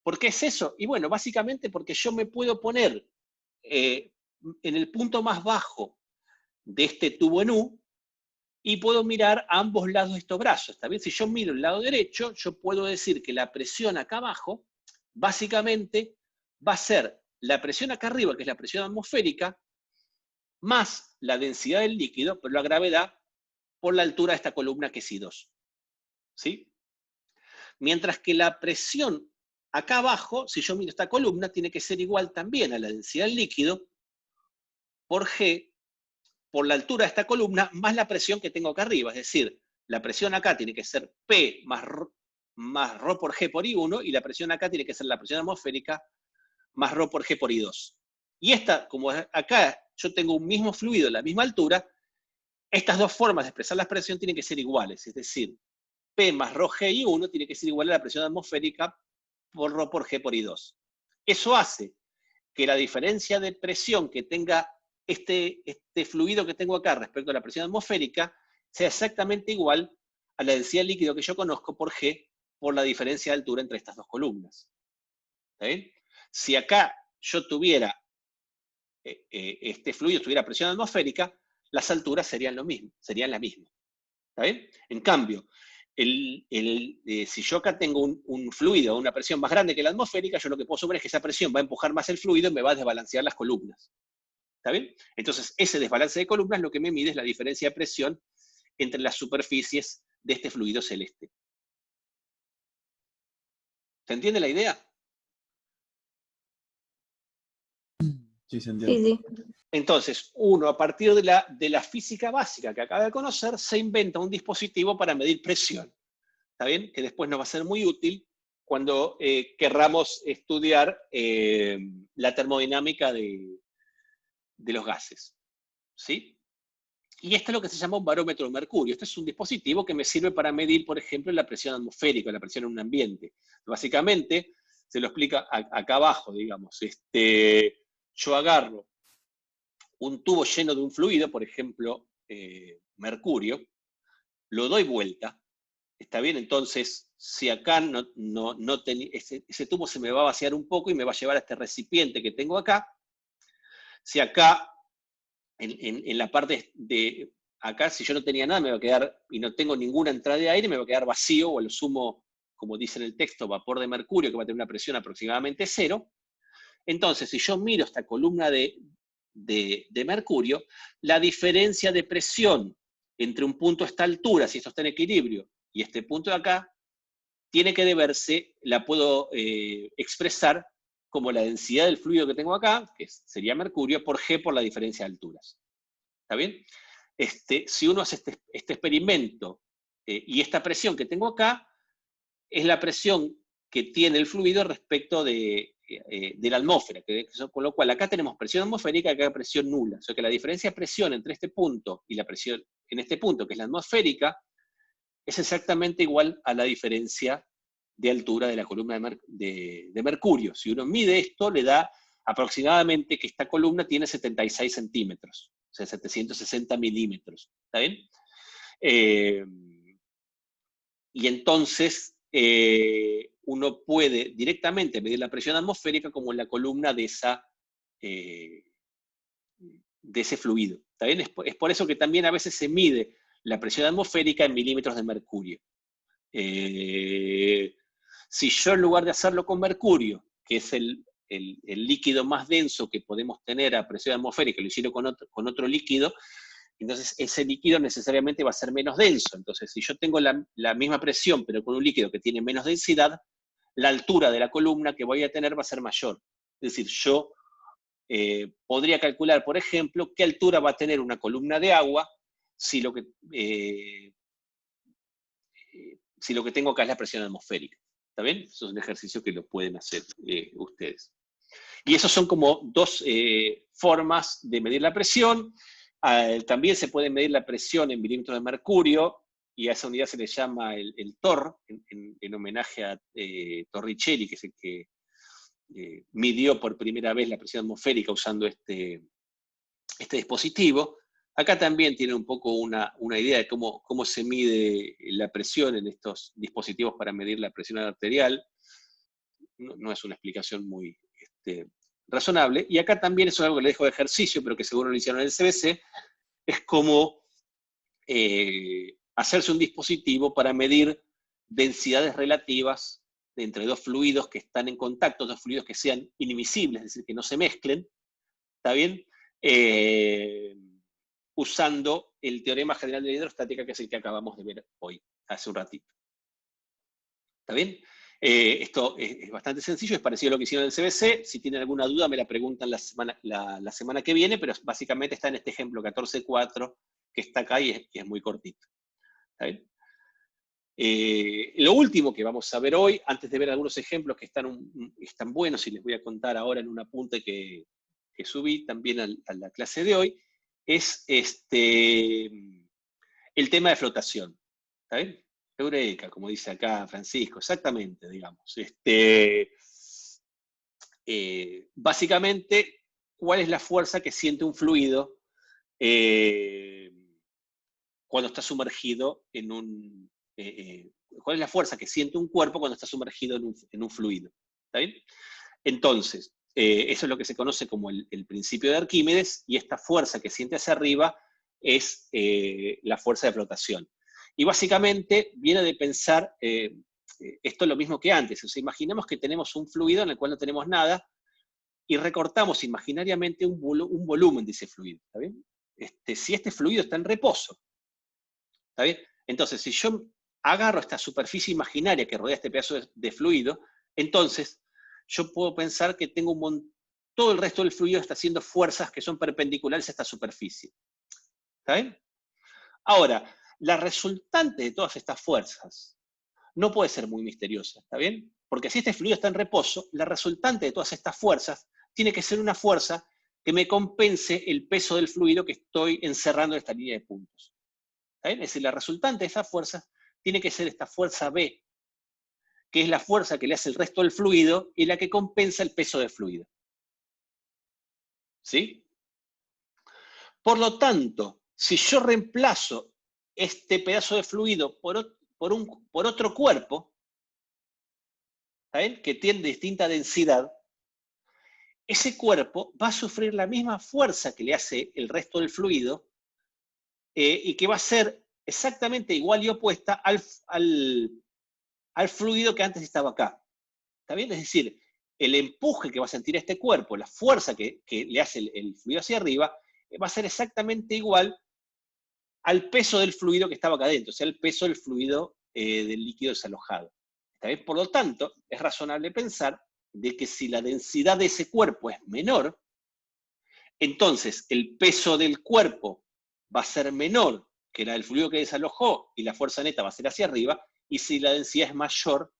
Speaker 1: ¿Por qué es eso? Y bueno, básicamente porque yo me puedo poner en el punto más bajo de este tubo en U y puedo mirar a ambos lados de estos brazos. ¿Está bien? Si yo miro el lado derecho, yo puedo decir que la presión acá abajo, básicamente, va a ser la presión acá arriba, que es la presión atmosférica, más la densidad del líquido, pero la gravedad, por la altura de esta columna que es I2. ¿Sí? Mientras que la presión acá abajo, si yo miro esta columna, tiene que ser igual también a la densidad del líquido por G, por la altura de esta columna, más la presión que tengo acá arriba. Es decir, la presión acá tiene que ser P más ρ por G por I1, y la presión acá tiene que ser la presión atmosférica más ρ por G por I2. Y esta, como acá yo tengo un mismo fluido a la misma altura, estas dos formas de expresar la presión tienen que ser iguales. Es decir, P más ρ G I1 tiene que ser igual a la presión atmosférica por ρ por G por I2. Eso hace que la diferencia de presión que tenga este fluido que tengo acá respecto a la presión atmosférica sea exactamente igual a la densidad líquido que yo conozco por G por la diferencia de altura entre estas dos columnas. ¿Está bien? Si acá yo tuviera este fluido tuviera presión atmosférica, las alturas serían la misma. ¿Está bien? En cambio, si yo acá tengo un fluido a una presión más grande que la atmosférica, yo lo que puedo suponer es que esa presión va a empujar más el fluido y me va a desbalancear las columnas. ¿Está bien? Entonces, ese desbalance de columnas lo que me mide es la diferencia de presión entre las superficies de este fluido celeste. ¿Se entiende la idea?
Speaker 6: Sí, se entiende.
Speaker 2: Sí, sí.
Speaker 1: Entonces, uno, a partir de la física básica que acaba de conocer, se inventa un dispositivo para medir presión. ¿Está bien? Que después nos va a ser muy útil cuando querramos estudiar la termodinámica de los gases. ¿Sí? Y esto es lo que se llama un barómetro de mercurio. Este es un dispositivo que me sirve para medir, por ejemplo, la presión atmosférica, la presión en un ambiente. Básicamente, se lo explica acá abajo, digamos. Yo agarro un tubo lleno de un fluido, por ejemplo, mercurio, lo doy vuelta, ¿está bien? Entonces, si acá ese tubo se me va a vaciar un poco y me va a llevar a este recipiente que tengo acá, si acá, en la parte de acá, si yo no tenía nada, me va a quedar, y no tengo ninguna entrada de aire, me va a quedar vacío, o a lo sumo, como dice en el texto, vapor de mercurio, que va a tener una presión aproximadamente 0. Entonces, si yo miro esta columna de mercurio, la diferencia de presión entre un punto a esta altura, si esto está en equilibrio, y este punto de acá, tiene que deberse, la puedo expresar como la densidad del fluido que tengo acá, que sería mercurio, por G por la diferencia de alturas. ¿Está bien? Si uno hace este experimento y esta presión que tengo acá, es la presión que tiene el fluido respecto de la atmósfera, con lo cual acá tenemos presión atmosférica y acá presión nula. O sea que la diferencia de presión entre este punto y la presión en este punto, que es la atmosférica, es exactamente igual a la diferencia de altura de la columna de mercurio. Si uno mide esto, le da aproximadamente que esta columna tiene 76 centímetros, o sea, 760 milímetros. ¿Está bien? Y entonces uno puede directamente medir la presión atmosférica como en la columna de ese fluido. ¿Está bien? Es por eso que también a veces se mide la presión atmosférica en milímetros de mercurio. Si yo en lugar de hacerlo con mercurio, que es el líquido más denso que podemos tener a presión atmosférica, lo hicieron con otro líquido, entonces ese líquido necesariamente va a ser menos denso. Entonces, si yo tengo la misma presión, pero con un líquido que tiene menos densidad, la altura de la columna que voy a tener va a ser mayor. Es decir, yo podría calcular, por ejemplo, qué altura va a tener una columna de agua si lo que tengo acá es la presión atmosférica. ¿Está bien? Eso es un ejercicio que lo pueden hacer ustedes. Y esos son como dos formas de medir la presión. También se puede medir la presión en milímetros de mercurio, y a esa unidad se le llama el TOR, en homenaje a Torricelli, que es el que midió por primera vez la presión atmosférica usando este dispositivo. Acá también tiene un poco una idea de cómo se mide la presión en estos dispositivos para medir la presión arterial. No es una explicación muy razonable. Y acá también, eso es algo que le dejo de ejercicio, pero que seguro lo hicieron en el CBC, es como hacerse un dispositivo para medir densidades relativas entre dos fluidos que están en contacto, dos fluidos que sean inadmisibles, es decir, que no se mezclen. ¿Está bien? Usando el teorema general de la hidrostática, que es el que acabamos de ver hoy, hace un ratito. ¿Está bien? Esto es bastante sencillo, es parecido a lo que hicieron en el CBC. Si tienen alguna duda, me la preguntan la semana que viene, pero básicamente está en este ejemplo 14.4, que está acá y es muy cortito. ¿Está bien? Lo último que vamos a ver hoy, antes de ver algunos ejemplos que están buenos y les voy a contar ahora en un apunte que subí también a la clase de hoy, es el tema de flotación. ¿Está bien? Eureka, como dice acá Francisco, exactamente, digamos. Básicamente, ¿cuál es la fuerza que siente un fluido cuando está sumergido en un... ¿cuál es la fuerza que siente un cuerpo cuando está sumergido en un fluido? ¿Está bien? Entonces, eso es lo que se conoce como el principio de Arquímedes, y esta fuerza que siente hacia arriba es la fuerza de flotación. Y básicamente viene de pensar, esto es lo mismo que antes, o sea, imaginemos que tenemos un fluido en el cual no tenemos nada, y recortamos imaginariamente un volumen de ese fluido, ¿está bien? Si este fluido está en reposo, ¿Está bien? Entonces, si yo agarro esta superficie imaginaria que rodea este pedazo de fluido, entonces yo puedo pensar que tengo todo el resto del fluido está haciendo fuerzas que son perpendiculares a esta superficie. ¿Está bien? Ahora, la resultante de todas estas fuerzas no puede ser muy misteriosa, ¿está bien? Porque si este fluido está en reposo, la resultante de todas estas fuerzas tiene que ser una fuerza que me compense el peso del fluido que estoy encerrando en esta línea de puntos. ¿Está bien? Es decir, la resultante de esas fuerzas tiene que ser esta fuerza B, que es la fuerza que le hace el resto del fluido y la que compensa el peso del fluido. ¿Sí? Por lo tanto, si yo reemplazo este pedazo de fluido por otro cuerpo, ¿está bien?, que tiene distinta densidad, ese cuerpo va a sufrir la misma fuerza que le hace el resto del fluido y que va a ser exactamente igual y opuesta al fluido que antes estaba acá. ¿Está bien? Es decir, el empuje que va a sentir este cuerpo, la fuerza que le hace el fluido hacia arriba, va a ser exactamente igual al peso del fluido que estaba acá adentro, o sea, el peso del fluido del líquido desalojado. ¿Está bien? Por lo tanto, es razonable pensar de que si la densidad de ese cuerpo es menor, entonces el peso del cuerpo va a ser menor que la del fluido que desalojó y la fuerza neta va a ser hacia arriba, y si la densidad es mayor,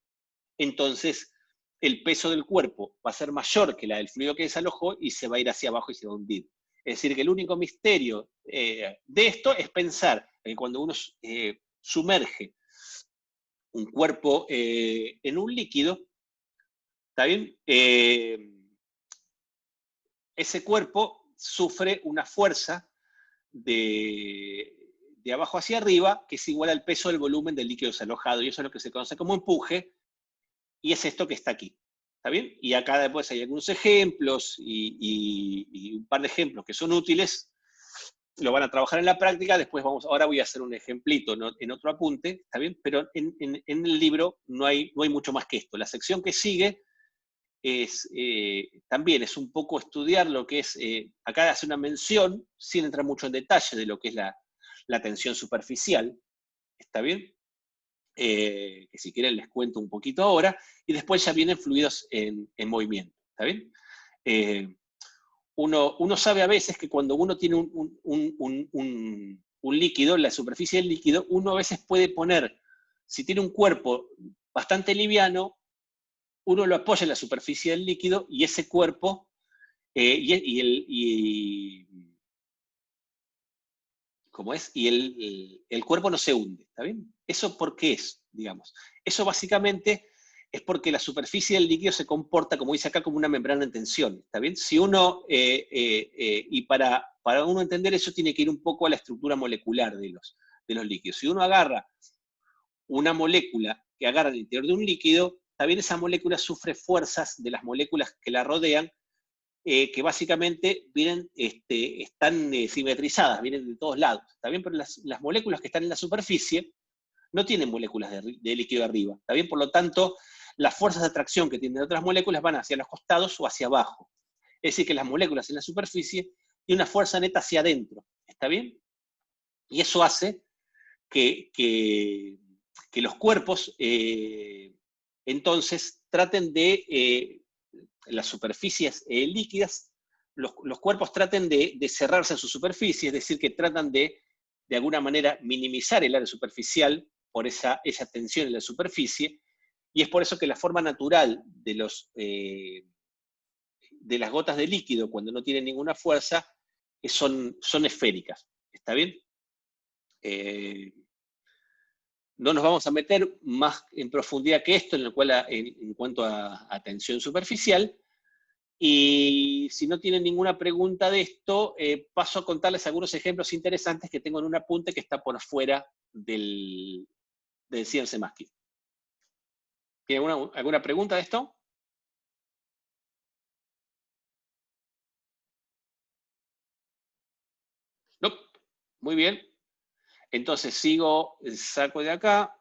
Speaker 1: entonces el peso del cuerpo va a ser mayor que la del fluido que desalojó y se va a ir hacia abajo y se va a hundir. Es decir, que el único misterio de esto es pensar que cuando uno sumerge un cuerpo en un líquido, ¿está bien? Ese cuerpo sufre una fuerza de abajo hacia arriba que es igual al peso del volumen del líquido desalojado, y eso es lo que se conoce como empuje, y es esto que está aquí. ¿Está bien? Y acá después hay algunos ejemplos y un par de ejemplos que son útiles, lo van a trabajar en la práctica, después ahora voy a hacer un ejemplito en otro apunte, ¿está bien? Pero en el libro no hay mucho más que esto. La sección que sigue también es un poco estudiar lo que es, acá hace una mención, sin entrar mucho en detalle, de lo que es la tensión superficial, ¿está bien? Que si quieren les cuento un poquito ahora, y después ya vienen fluidos en movimiento, ¿está bien? Uno sabe a veces que cuando uno tiene un líquido, la superficie del líquido, uno a veces puede poner, si tiene un cuerpo bastante liviano, uno lo apoya en la superficie del líquido y ese cuerpo, ¿cómo es? Y el cuerpo no se hunde, ¿está bien? ¿Eso por qué es, digamos? Eso básicamente es porque la superficie del líquido se comporta, como dice acá, como una membrana en tensión, ¿está bien? Si uno, y para uno entender eso tiene que ir un poco a la estructura molecular de los líquidos. Si uno agarra una molécula que agarra el interior de un líquido, también esa molécula sufre fuerzas de las moléculas que la rodean, que básicamente están simetrizadas, vienen de todos lados, ¿está bien? Pero las moléculas que están en la superficie no tienen moléculas de líquido arriba, ¿está bien? Por lo tanto, las fuerzas de atracción que tienen otras moléculas van hacia los costados o hacia abajo. Es decir, que las moléculas en la superficie tienen una fuerza neta hacia adentro, ¿está bien? Y eso hace que los cuerpos entonces traten de, las superficies líquidas, los cuerpos traten de cerrarse en su superficie, es decir, que tratan de alguna manera minimizar el área superficial por esa tensión en la superficie, y es por eso que la forma natural de las gotas de líquido cuando no tienen ninguna fuerza son esféricas. ¿Está bien? No nos vamos a meter más en profundidad que esto en cuanto a tensión superficial. Y si no tienen ninguna pregunta de esto, paso a contarles algunos ejemplos interesantes que tengo en un apunte que está por fuera del CNC Masking. ¿Tienen alguna pregunta de esto? No. Muy bien. Entonces saco de acá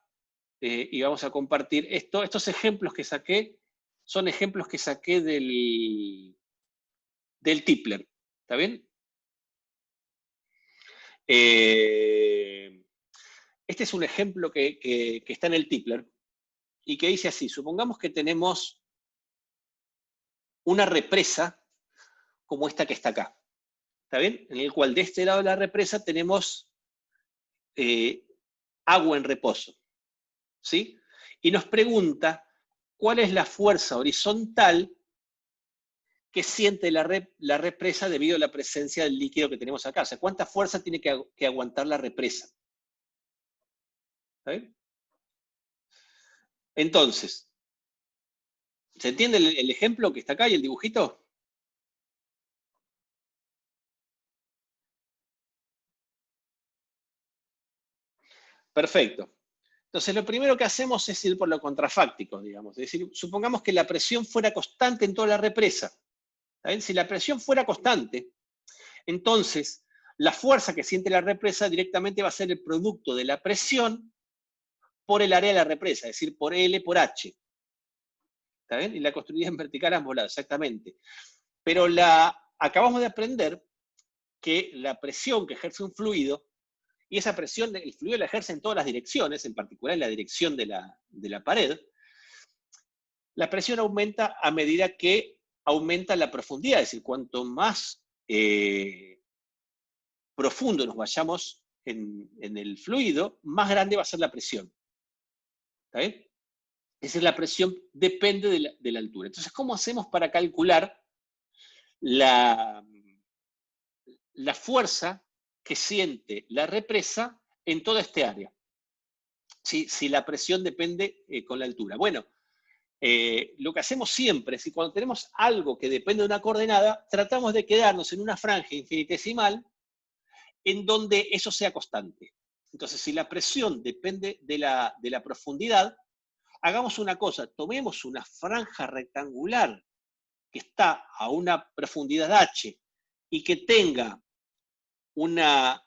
Speaker 1: y vamos a compartir esto. Estos ejemplos que saqué son ejemplos que saqué del Tipler. ¿Está bien? este es un ejemplo que está en el Tipler, y que dice así: supongamos que tenemos una represa como esta que está acá, ¿está bien? En el cual de este lado de la represa tenemos agua en reposo, ¿sí? Y nos pregunta cuál es la fuerza horizontal que siente la represa debido a la presencia del líquido que tenemos acá. O sea, ¿cuánta fuerza tiene que aguantar la represa? ¿Está bien? Entonces, ¿se entiende el ejemplo que está acá y el dibujito? Perfecto. Entonces, lo primero que hacemos es ir por lo contrafáctico, digamos. Es decir, supongamos que la presión fuera constante en toda la represa. ¿Está bien? Si la presión fuera constante, entonces la fuerza que siente la represa directamente va a ser el producto de la presión por el área de la represa, es decir, por L por H. ¿Está bien? Y la construida en vertical a ambos lados, exactamente. Pero acabamos de aprender que la presión que ejerce un fluido, y esa presión, el fluido la ejerce en todas las direcciones, en particular en la dirección de la pared, la presión aumenta a medida que aumenta la profundidad, es decir, cuanto más profundo nos vayamos en el fluido, más grande va a ser la presión. ¿Está bien? Es decir, la presión depende de la altura. Entonces, ¿cómo hacemos para calcular la fuerza que siente la represa en toda este área? Si la presión depende con la altura. Bueno, lo que hacemos siempre es que cuando tenemos algo que depende de una coordenada, tratamos de quedarnos en una franja infinitesimal en donde eso sea constante. Entonces, si la presión depende de la profundidad, hagamos una cosa: tomemos una franja rectangular que está a una profundidad h y que tenga una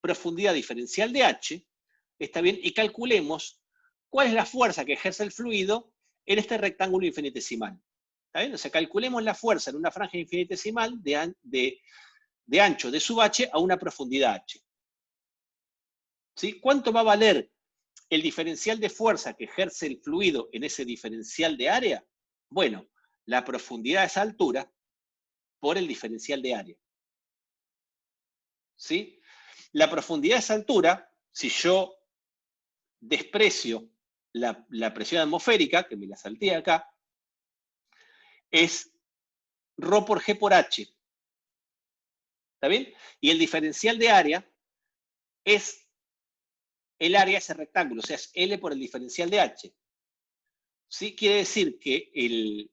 Speaker 1: profundidad diferencial de h, está bien, y calculemos cuál es la fuerza que ejerce el fluido en este rectángulo infinitesimal. ¿Está bien? O sea, calculemos la fuerza en una franja infinitesimal de ancho de sub h a una profundidad h. ¿Sí? ¿Cuánto va a valer el diferencial de fuerza que ejerce el fluido en ese diferencial de área? Bueno, la profundidad de esa altura por el diferencial de área. ¿Sí? La profundidad de esa altura, si yo desprecio la presión atmosférica, que me la salté acá, es ρ por G por H. ¿Está bien? Y el diferencial de área es el área de ese rectángulo, o sea, es L por el diferencial de H. ¿Sí? Quiere decir que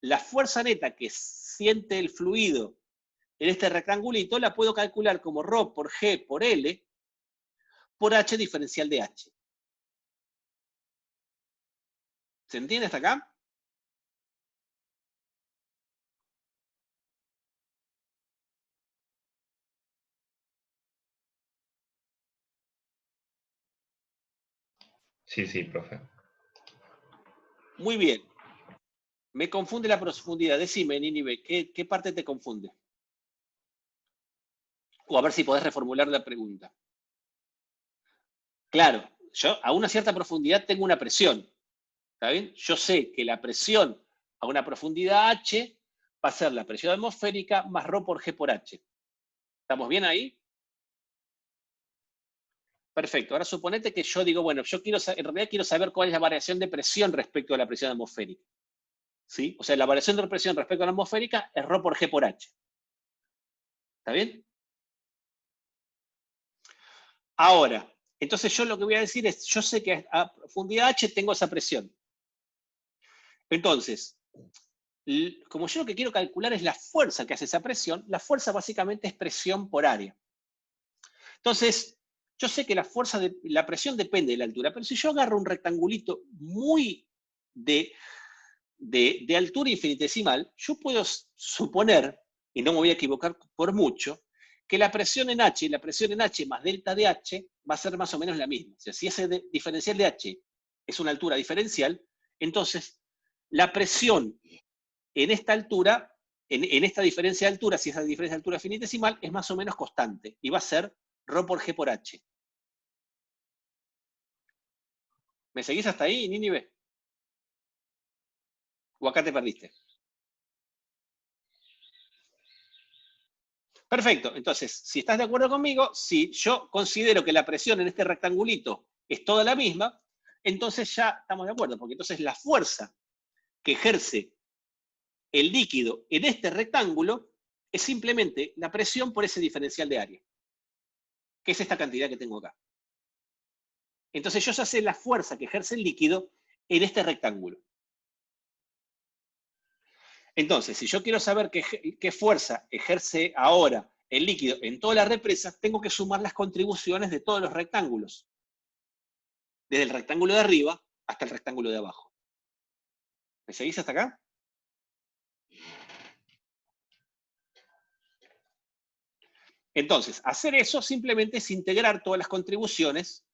Speaker 1: la fuerza neta que siente el fluido en este rectangulito la puedo calcular como ρ por G por L por H diferencial de H. ¿Se entiende hasta acá?
Speaker 5: Sí, sí, profe.
Speaker 1: Muy bien. Me confunde la profundidad. Decime, Nínive, ¿qué parte te confunde? O a ver si podés reformular la pregunta. Claro, yo a una cierta profundidad tengo una presión. ¿Está bien? Yo sé que la presión a una profundidad h va a ser la presión atmosférica más ρ por G por H. ¿Estamos bien ahí? Perfecto. Ahora suponete que yo digo, bueno, yo en realidad quiero saber cuál es la variación de presión respecto a la presión atmosférica. ¿Sí? O sea, la variación de presión respecto a la atmosférica es ρ por G por H. ¿Está bien? Ahora, entonces yo lo que voy a decir es, yo sé que a profundidad h tengo esa presión. Entonces, como yo lo que quiero calcular es la fuerza que hace esa presión, la fuerza básicamente es presión por área. Entonces, yo sé que la presión depende de la altura, pero si yo agarro un rectangulito muy de altura infinitesimal, yo puedo suponer, y no me voy a equivocar por mucho, que la presión en H y la presión en H más delta de H va a ser más o menos la misma. O sea, si ese diferencial de H es una altura diferencial, entonces la presión en esta altura, en esta diferencia de altura, si esa diferencia de altura es infinitesimal, es más o menos constante y va a ser ρ por G por H. ¿Me seguís hasta ahí, Nínive? ¿O acá te perdiste? Perfecto, entonces, si estás de acuerdo conmigo, si yo considero que la presión en este rectangulito es toda la misma, entonces ya estamos de acuerdo, porque entonces la fuerza que ejerce el líquido en este rectángulo es simplemente la presión por ese diferencial de área, que es esta cantidad que tengo acá. Entonces yo ya sé la fuerza que ejerce el líquido en este rectángulo. Entonces, si yo quiero saber qué fuerza ejerce ahora el líquido en toda la represa, tengo que sumar las contribuciones de todos los rectángulos. Desde el rectángulo de arriba hasta el rectángulo de abajo. ¿Me seguís hasta acá? Entonces, hacer eso simplemente es integrar todas las contribuciones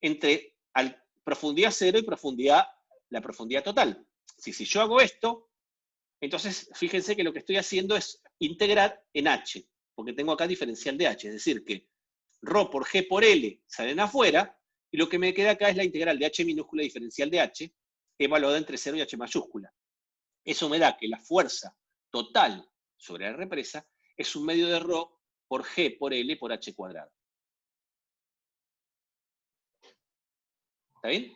Speaker 1: entre profundidad cero y la profundidad total. Si yo hago esto, entonces fíjense que lo que estoy haciendo es integrar en H, porque tengo acá diferencial de H, es decir, que ρ por G por L salen afuera, y lo que me queda acá es la integral de H minúscula diferencial de H, evaluada entre 0 y H mayúscula. Eso me da que la fuerza total sobre la represa es un medio de ρ por G por L por H cuadrado. ¿Está bien?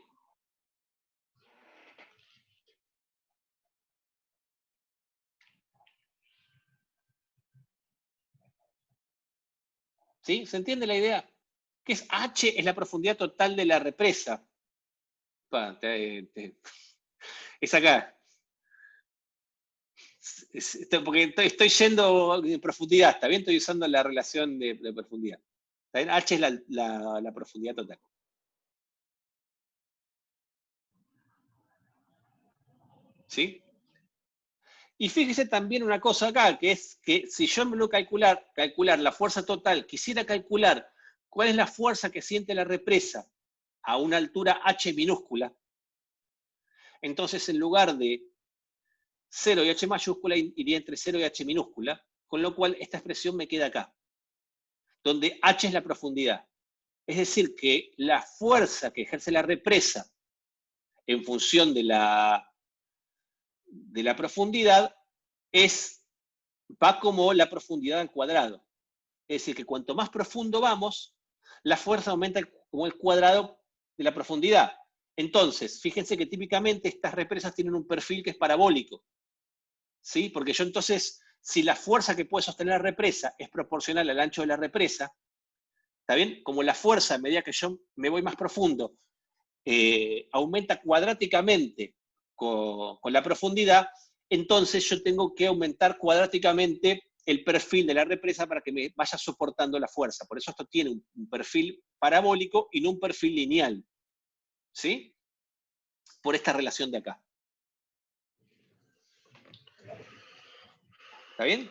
Speaker 1: ¿Sí? ¿Se entiende la idea? ¿Qué es H? Es la profundidad total de la represa. Es acá. Porque estoy yendo de profundidad, ¿está bien? Estoy usando la relación de profundidad. ¿Está bien? H es la profundidad total. ¿Sí? Y fíjese también una cosa acá, que es que si yo me lo calcular la fuerza total, quisiera calcular cuál es la fuerza que siente la represa a una altura H minúscula, entonces en lugar de 0 y H mayúscula iría entre 0 y H minúscula, con lo cual esta expresión me queda acá, donde H es la profundidad. Es decir, que la fuerza que ejerce la represa en función de la profundidad va como la profundidad al cuadrado. Es decir, que cuanto más profundo vamos, la fuerza aumenta como el cuadrado de la profundidad. Entonces, fíjense que típicamente estas represas tienen un perfil que es parabólico. ¿Sí? Porque yo entonces, si la fuerza que puede sostener la represa es proporcional al ancho de la represa, ¿está bien? Como la fuerza, a medida que yo me voy más profundo, aumenta cuadráticamente con la profundidad, entonces yo tengo que aumentar cuadráticamente el perfil de la represa para que me vaya soportando la fuerza. Por eso esto tiene un perfil parabólico y no un perfil lineal. ¿Sí? Por esta relación de acá. ¿Está bien?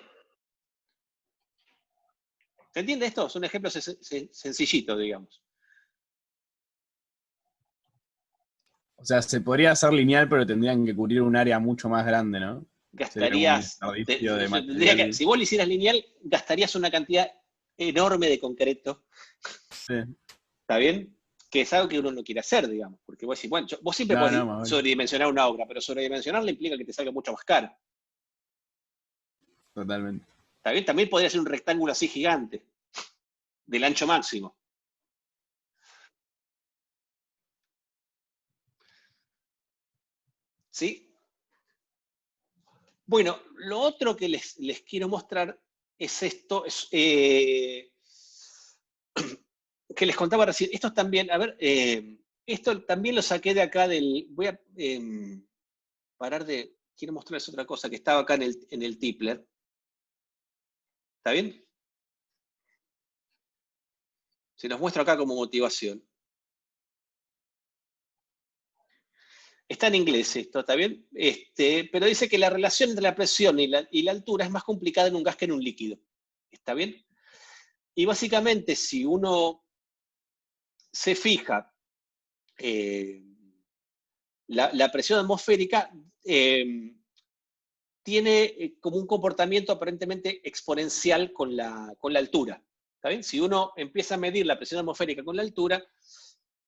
Speaker 1: ¿Se entiende esto? Son ejemplos sencillitos, digamos.
Speaker 6: O sea, se podría hacer lineal, pero tendrían que cubrir un área mucho más grande, ¿no?
Speaker 1: Gastarías, si vos lo hicieras lineal, gastarías una cantidad enorme de concreto.
Speaker 6: Sí.
Speaker 1: ¿Está bien? Que es algo que uno no quiere hacer, digamos. Porque vos decís, bueno, vos siempre podés sobredimensionar una obra, pero sobredimensionarla implica que te salga mucho más caro.
Speaker 6: Totalmente.
Speaker 1: ¿Está bien? También podría ser un rectángulo así gigante, del ancho máximo. ¿Sí? Bueno, lo otro que les quiero mostrar es esto, que les contaba recién. Esto también, a ver, esto también lo saqué de acá voy a quiero mostrarles otra cosa que estaba acá en el Tipler. ¿Está bien? Se los muestro acá como motivación. Está en inglés esto, ¿está bien? Pero dice que la relación entre la presión y la altura es más complicada en un gas que en un líquido. ¿Está bien? Y básicamente, si uno se fija, la presión atmosférica tiene como un comportamiento aparentemente exponencial con la altura. ¿Está bien? Si uno empieza a medir la presión atmosférica con la altura,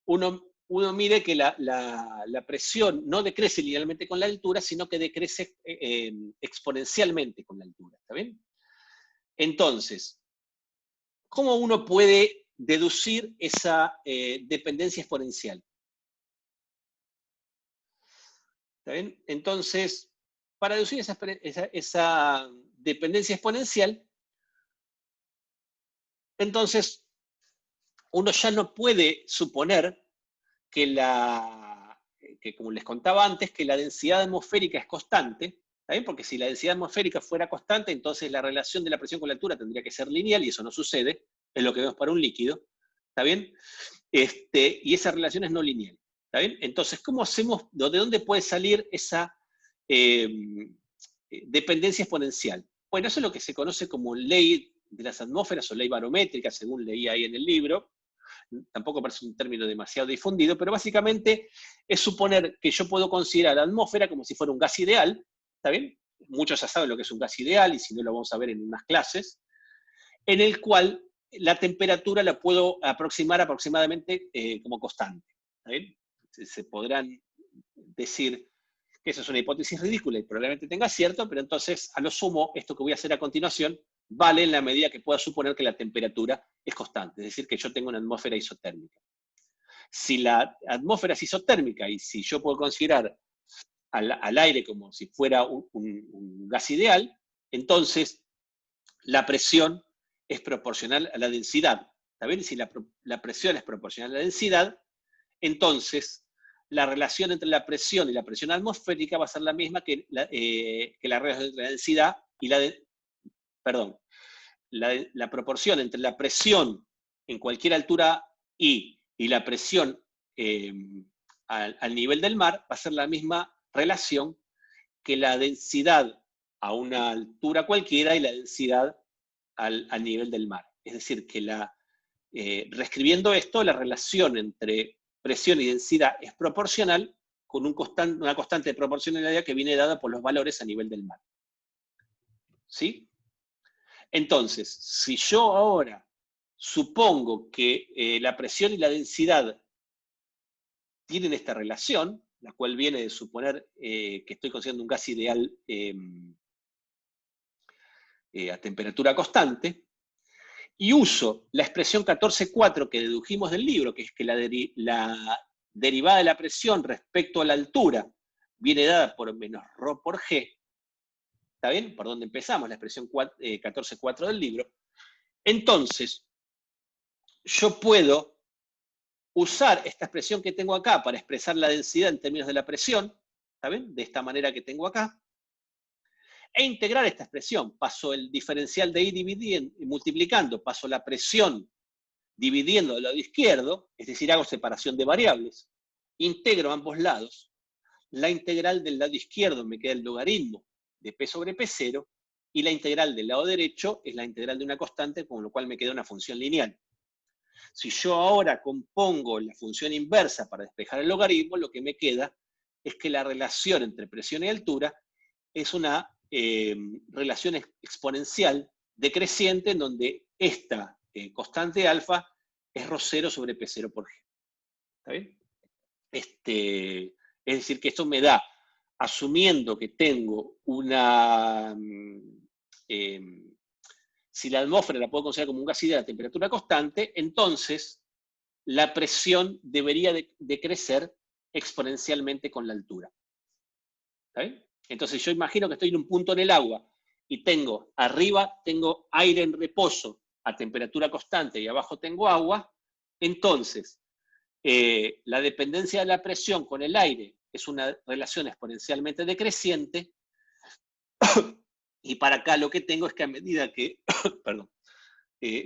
Speaker 1: uno uno mire que la presión no decrece linealmente con la altura, sino que decrece exponencialmente con la altura, ¿está bien? Entonces, ¿cómo uno puede deducir esa dependencia exponencial? ¿Está bien? Entonces, para deducir esa dependencia exponencial, entonces uno ya no puede suponer que como les contaba antes, que la densidad atmosférica es constante, ¿está bien? Porque si la densidad atmosférica fuera constante, entonces la relación de la presión con la altura tendría que ser lineal, y eso no sucede, es lo que vemos para un líquido, ¿está bien? Y esa relación es no lineal, ¿está bien? Entonces, ¿cómo hacemos, de dónde puede salir esa dependencia exponencial? Bueno, eso es lo que se conoce como ley de las atmósferas o ley barométrica, según leí ahí en el libro. Tampoco parece un término demasiado difundido, pero básicamente es suponer que yo puedo considerar la atmósfera como si fuera un gas ideal, ¿está bien? Muchos ya saben lo que es un gas ideal, y si no lo vamos a ver en unas clases, en el cual la temperatura la puedo aproximar aproximadamente como constante, ¿está bien? Se podrán decir que eso es una hipótesis ridícula y probablemente tenga cierto, pero entonces, a lo sumo, esto que voy a hacer a continuación vale en la medida que pueda suponer que la temperatura es constante, es decir, que yo tengo una atmósfera isotérmica. Si la atmósfera es isotérmica y si yo puedo considerar al aire como si fuera un gas ideal, entonces la presión es proporcional a la densidad. ¿Está bien? Y si la presión es proporcional a la densidad, entonces la relación entre la presión y la presión atmosférica va a ser la misma que la relación entre la densidad y la proporción entre la presión en cualquier altura y la presión al nivel del mar va a ser la misma relación que la densidad a una altura cualquiera y la densidad al nivel del mar. Es decir, que reescribiendo esto, la relación entre presión y densidad es proporcional con una constante de proporcionalidad que viene dada por los valores a nivel del mar. ¿Sí? Entonces, si yo ahora supongo que la presión y la densidad tienen esta relación, la cual viene de suponer que estoy considerando un gas ideal a temperatura constante, y uso la expresión 14.4 que dedujimos del libro, que es que la derivada de la presión respecto a la altura viene dada por menos ρ por g, ¿está bien? Por donde empezamos, la expresión 14.4 del libro. Entonces, yo puedo usar esta expresión que tengo acá para expresar la densidad en términos de la presión, ¿está bien? De esta manera que tengo acá, e integrar esta expresión. Paso el diferencial de I dividiendo y multiplicando, paso la presión dividiendo del lado izquierdo, es decir, hago separación de variables, integro ambos lados, la integral del lado izquierdo me queda el logaritmo de P sobre P0, y la integral del lado derecho es la integral de una constante, con lo cual me queda una función lineal. Si yo ahora compongo la función inversa para despejar el logaritmo, lo que me queda es que la relación entre presión y altura es una relación exponencial decreciente, en donde esta constante alfa es ρ0 sobre P0 por G. ¿Está bien? Es decir, que esto me da, asumiendo que tengo una... si la atmósfera la puedo considerar como un gas ideal a temperatura constante, entonces la presión debería decrecer exponencialmente con la altura. ¿Está bien? Entonces yo imagino que estoy en un punto en el agua y arriba tengo aire en reposo a temperatura constante y abajo tengo agua, entonces la dependencia de la presión con el aire es una relación exponencialmente decreciente, y para acá lo que tengo es que a medida que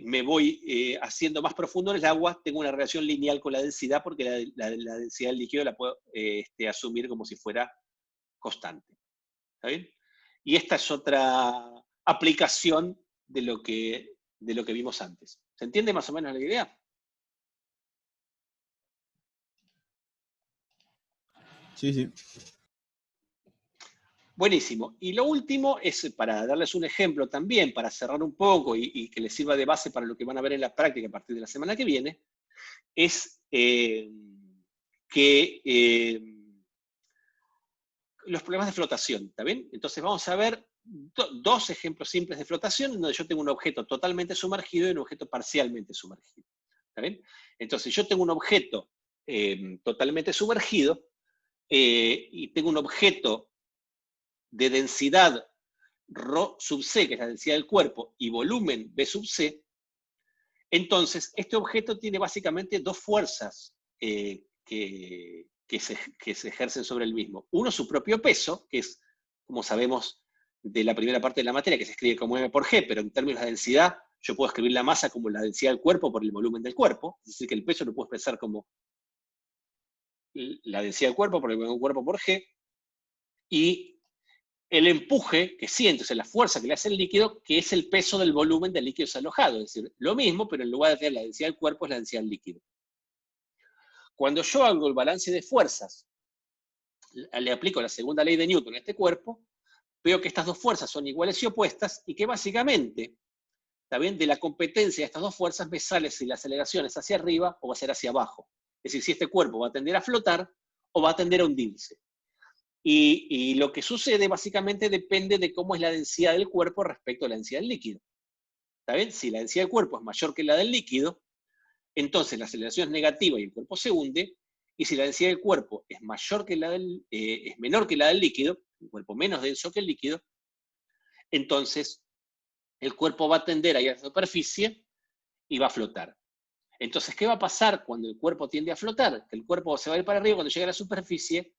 Speaker 1: me voy haciendo más profundo en el agua, tengo una relación lineal con la densidad, porque la densidad del líquido la puedo asumir como si fuera constante. ¿Está bien? Y esta es otra aplicación de lo que vimos antes. ¿Se entiende más o menos la idea?
Speaker 6: Sí, sí.
Speaker 1: Buenísimo. Y lo último es, para darles un ejemplo también, para cerrar un poco y que les sirva de base para lo que van a ver en la práctica a partir de la semana que viene, es que los problemas de flotación, ¿está bien? Entonces vamos a ver dos ejemplos simples de flotación, donde yo tengo un objeto totalmente sumergido y un objeto parcialmente sumergido, ¿está bien? Entonces yo tengo un objeto totalmente sumergido y tengo un objeto de densidad ρ sub c, que es la densidad del cuerpo, y volumen B sub c. Entonces, este objeto tiene básicamente dos fuerzas que se ejercen sobre el mismo. Uno, su propio peso, que es, como sabemos, de la primera parte de la materia, que se escribe como m por g, pero en términos de densidad, yo puedo escribir la masa como la densidad del cuerpo por el volumen del cuerpo, es decir, que el peso lo puedo expresar como la densidad del cuerpo por el volumen del cuerpo por g, y el empuje que siento, o sea, la fuerza que le hace el líquido, que es el peso del volumen del líquido desalojado. Es decir, lo mismo, pero en lugar de tener la densidad del cuerpo, es la densidad del líquido. Cuando yo hago el balance de fuerzas, le aplico la segunda ley de Newton a este cuerpo, veo que estas dos fuerzas son iguales y opuestas, y que básicamente, también de la competencia de estas dos fuerzas, me sale si la aceleración es hacia arriba o va a ser hacia abajo. Es decir, si este cuerpo va a tender a flotar o va a tender a hundirse. Y lo que sucede básicamente depende de cómo es la densidad del cuerpo respecto a la densidad del líquido. ¿Está bien? Si la densidad del cuerpo es mayor que la del líquido, entonces la aceleración es negativa y el cuerpo se hunde, y si la densidad del cuerpo es menor que la del líquido, un cuerpo menos denso que el líquido, entonces el cuerpo va a tender a ir a la superficie y va a flotar. Entonces, ¿qué va a pasar cuando el cuerpo tiende a flotar? Que el cuerpo se va a ir para arriba, cuando llegue a la superficie,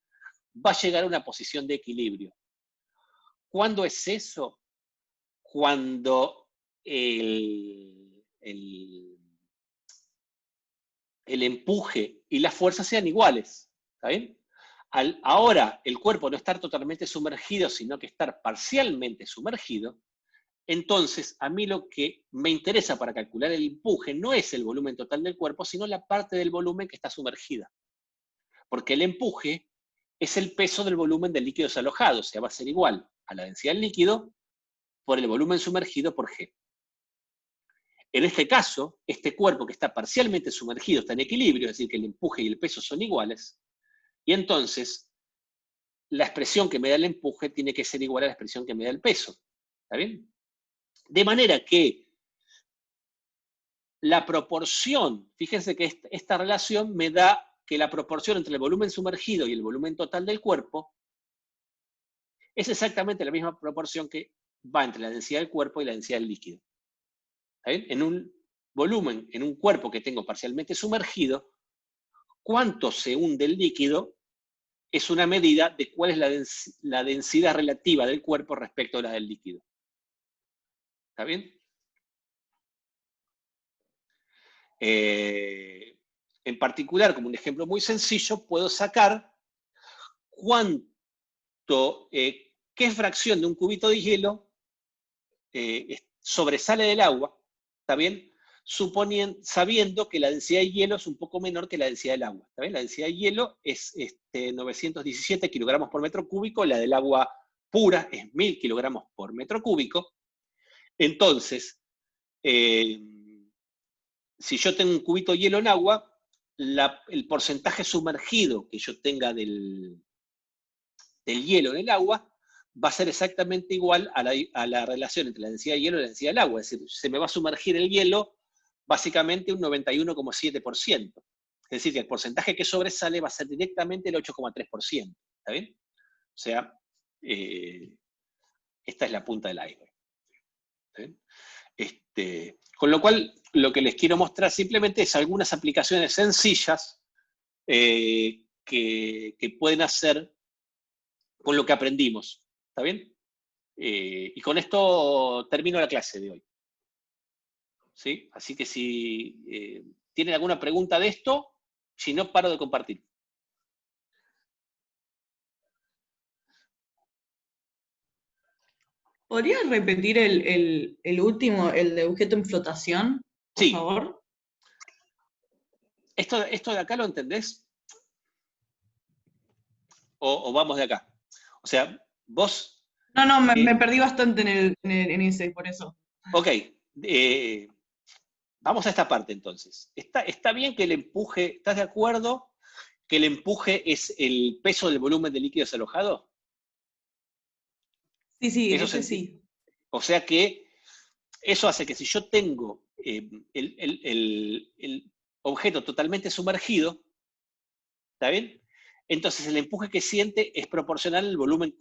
Speaker 1: va a llegar a una posición de equilibrio. ¿Cuándo es eso? Cuando el empuje y la fuerza sean iguales. ¿Está bien? Ahora, el cuerpo no estar totalmente sumergido, sino que estar parcialmente sumergido, entonces a mí lo que me interesa para calcular el empuje no es el volumen total del cuerpo, sino la parte del volumen que está sumergida. Porque el empuje es el peso del volumen del líquido desalojado, o sea, va a ser igual a la densidad del líquido por el volumen sumergido por G. En este caso, este cuerpo que está parcialmente sumergido está en equilibrio, es decir, que el empuje y el peso son iguales, y entonces la expresión que me da el empuje tiene que ser igual a la expresión que me da el peso. ¿Está bien? De manera que la proporción, fíjense que esta relación me da que la proporción entre el volumen sumergido y el volumen total del cuerpo es exactamente la misma proporción que va entre la densidad del cuerpo y la densidad del líquido. ¿Está bien? En un volumen, en un cuerpo que tengo parcialmente sumergido, cuánto se hunde el líquido es una medida de cuál es la densidad relativa del cuerpo respecto a la del líquido. ¿Está bien? En particular, como un ejemplo muy sencillo, puedo sacar qué fracción de un cubito de hielo sobresale del agua, ¿está bien? Sabiendo que la densidad de hielo es un poco menor que la densidad del agua, ¿está bien? La densidad de hielo es 917 kilogramos por metro cúbico, la del agua pura es 1000 kilogramos por metro cúbico. Entonces, si yo tengo un cubito de hielo en agua, el porcentaje sumergido que yo tenga del hielo en el agua va a ser exactamente igual a la relación entre la densidad de hielo y la densidad del agua. Es decir, se me va a sumergir el hielo básicamente un 91,7%. Es decir, que el porcentaje que sobresale va a ser directamente el 8,3%. ¿Está bien? O sea, esta es la punta del iceberg. ¿Está bien? Con lo cual, lo que les quiero mostrar simplemente es algunas aplicaciones sencillas que pueden hacer con lo que aprendimos. ¿Está bien? Y con esto termino la clase de hoy. ¿Sí? Así que si tienen alguna pregunta de esto, si no, paro de compartir.
Speaker 8: ¿Podrías repetir el último, el de objeto en flotación, por
Speaker 1: Sí.
Speaker 8: favor?
Speaker 1: ¿Esto de acá lo entendés? ¿O vamos de acá? O sea, vos...
Speaker 8: No, me perdí bastante en ese, por eso.
Speaker 1: Ok. Vamos a esta parte entonces. Está bien que el empuje, ¿estás de acuerdo? que el empuje es el peso del volumen de líquido desalojado?
Speaker 8: Sí, sí,
Speaker 1: Eso
Speaker 8: ese
Speaker 1: se entiende.
Speaker 8: sí.
Speaker 1: O sea que eso hace que si yo tengo el objeto totalmente sumergido, ¿está bien? Entonces el empuje que siente es proporcional al volumen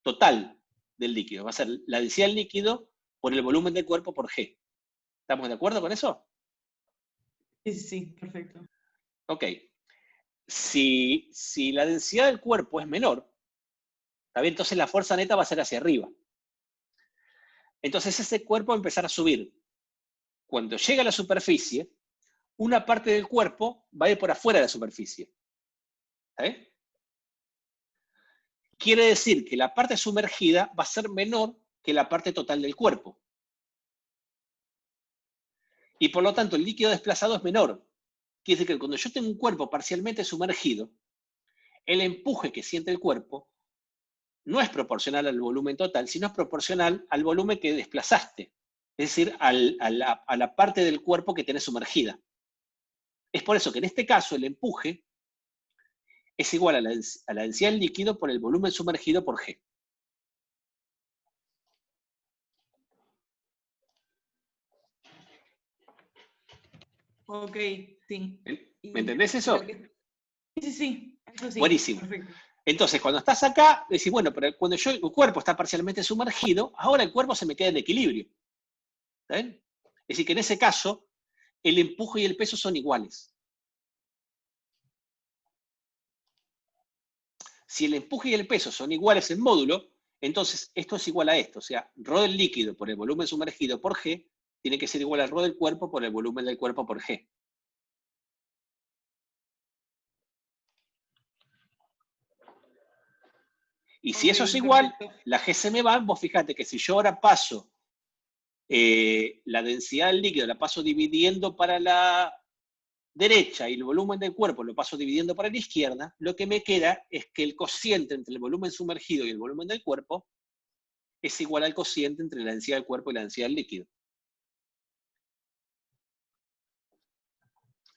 Speaker 1: total del líquido. Va a ser la densidad del líquido por el volumen del cuerpo por G. ¿Estamos de acuerdo con eso?
Speaker 8: Sí, sí, sí, perfecto.
Speaker 1: Ok. Si la densidad del cuerpo es menor, ¿está bien? Entonces la fuerza neta va a ser hacia arriba. Entonces ese cuerpo va a empezar a subir. Cuando llega a la superficie, una parte del cuerpo va a ir por afuera de la superficie. ¿Está bien? Quiere decir que la parte sumergida va a ser menor que la parte total del cuerpo. Y por lo tanto el líquido desplazado es menor. Quiere decir que cuando yo tengo un cuerpo parcialmente sumergido, el empuje que siente el cuerpo no es proporcional al volumen total, sino es proporcional al volumen que desplazaste. Es decir, a la parte del cuerpo que tenés sumergida. Es por eso que en este caso el empuje es igual a la densidad del líquido por el volumen sumergido por G.
Speaker 8: Ok, sí.
Speaker 1: ¿Me entendés eso?
Speaker 8: Sí, sí, sí, eso sí.
Speaker 1: Buenísimo.
Speaker 8: Perfecto.
Speaker 1: Entonces, cuando estás acá, decís, bueno, pero cuando el cuerpo está parcialmente sumergido, ahora el cuerpo se me queda en equilibrio. ¿Está bien? Es decir, que en ese caso, el empuje y el peso son iguales. Si el empuje y el peso son iguales en módulo, entonces esto es igual a esto. O sea, ρ del líquido por el volumen sumergido por G tiene que ser igual a ρ del cuerpo por el volumen del cuerpo por G. Y si eso es igual,
Speaker 8: perfecto.
Speaker 1: la G se me va. Vos fíjate que si yo ahora paso la densidad del líquido, la paso dividiendo para la derecha y el volumen del cuerpo lo paso dividiendo para la izquierda, lo que me queda es que el cociente entre el volumen sumergido y el volumen del cuerpo es igual al cociente entre la densidad del cuerpo y la densidad del líquido.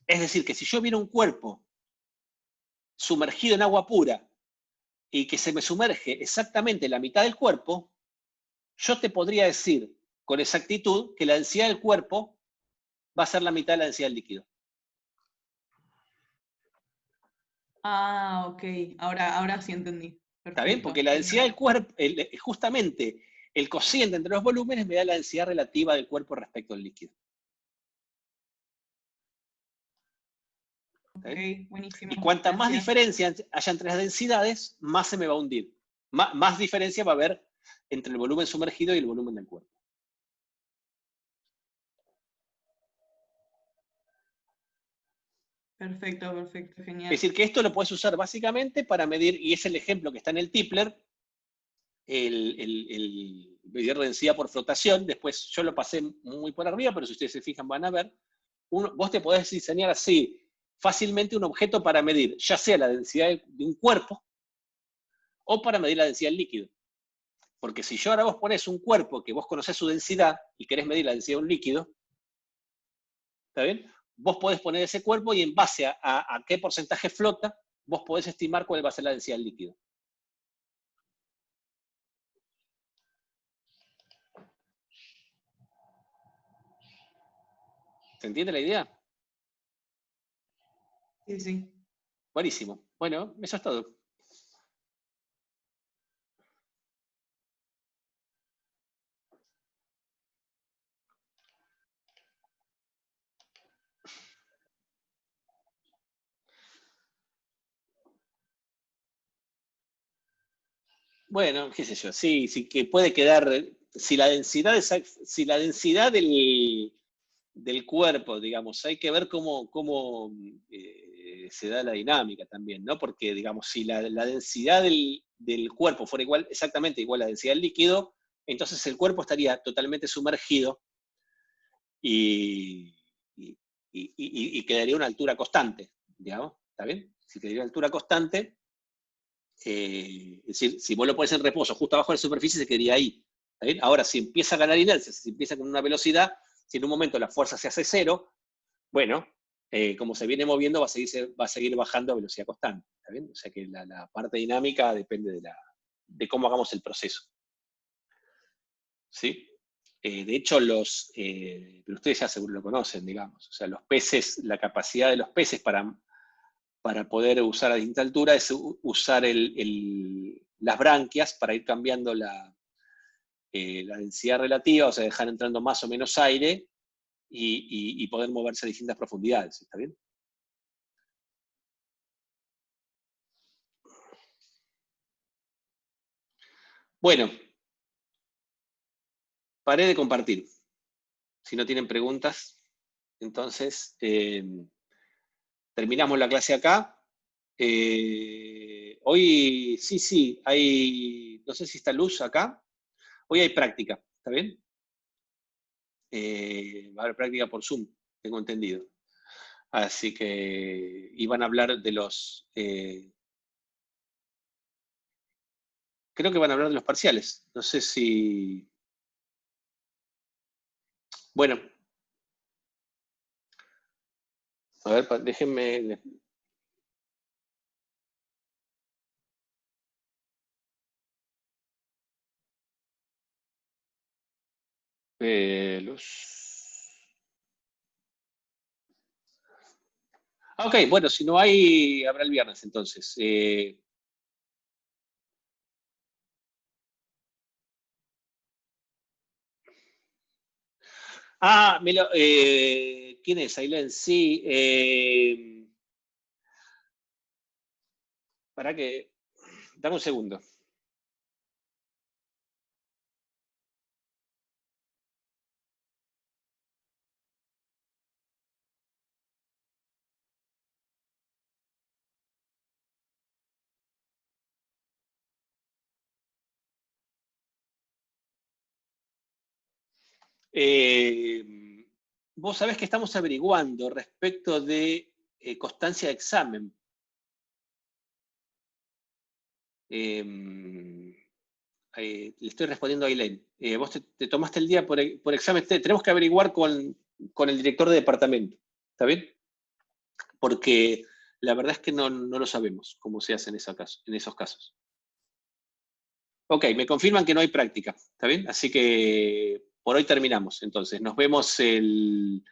Speaker 1: Es decir, que si yo viera un cuerpo sumergido en agua pura y que se me sumerge exactamente la mitad del cuerpo, yo te podría decir con exactitud que la densidad del cuerpo va a ser la mitad de la densidad del líquido.
Speaker 8: Ah, ok. Ahora sí entendí. Perfecto.
Speaker 1: ¿Está bien? Porque la densidad del cuerpo, justamente el cociente entre los volúmenes me da la densidad relativa del cuerpo respecto al líquido.
Speaker 8: Ok, buenísimo.
Speaker 1: Y cuanta más
Speaker 8: Gracias.
Speaker 1: diferencia haya entre las densidades, más se me va a hundir. Más diferencia va a haber entre el volumen sumergido y el volumen del cuerpo.
Speaker 8: Perfecto, perfecto, genial.
Speaker 1: Es decir, que esto lo puedes usar básicamente para medir, y es el ejemplo que está en el Tipler, el medir densidad por flotación. Después yo lo pasé muy por arriba, pero si ustedes se fijan van a ver. Vos te podés diseñar así fácilmente un objeto para medir, ya sea la densidad de un cuerpo o para medir la densidad del líquido. Porque si yo ahora vos ponés un cuerpo que vos conocés su densidad y querés medir la densidad de un líquido, ¿está bien? Vos podés poner ese cuerpo y en base a qué porcentaje flota, vos podés estimar cuál va a ser la densidad del líquido. ¿Se entiende la idea?
Speaker 8: Sí, sí.
Speaker 1: Buenísimo. Bueno, eso es todo. Bueno, qué sé yo, sí, sí que puede quedar, si la densidad del cuerpo, digamos, hay que ver cómo se da la dinámica también, ¿no? Porque, digamos, si la densidad del cuerpo fuera exactamente igual a la densidad del líquido, entonces el cuerpo estaría totalmente sumergido y quedaría a una altura constante, digamos, ¿está bien? Si quedaría a una altura constante, es decir, si vos lo pones en reposo justo abajo de la superficie, se quedaría ahí. ¿Está bien? Ahora, si empieza a ganar inercia, si empieza con una velocidad, si en un momento la fuerza se hace cero, bueno, como se viene moviendo, va a seguir bajando a velocidad constante. ¿Está bien? O sea que la parte dinámica depende de cómo hagamos el proceso. ¿Sí? De hecho, pero ustedes ya seguro lo conocen, digamos. O sea, los peces, la capacidad de los peces para poder usar a distinta altura es usar las branquias para ir cambiando la densidad relativa, o sea, dejar entrando más o menos aire y poder moverse a distintas profundidades. ¿Está bien? Bueno, paré de compartir. Si no tienen preguntas, entonces terminamos la clase acá. Hoy, sí, no sé si está Luz acá. Hoy hay práctica, ¿está bien? Va a haber práctica por Zoom, tengo entendido. Así que iban a hablar de los... creo que van a hablar de los parciales. No sé si... Bueno. A ver, déjenme... Ok, bueno, si no hay, habrá el viernes entonces. ¿Quién es? Ailén, sí. Para que... Dame un segundo. Vos sabés que estamos averiguando respecto de constancia de examen. Le estoy respondiendo a Ailén. Vos te tomaste el día por examen. Tenemos que averiguar con el director de departamento. ¿Está bien? Porque la verdad es que no lo sabemos cómo se hace en esos casos. Ok, me confirman que no hay práctica. ¿Está bien? Así que por hoy terminamos. Entonces, nos vemos el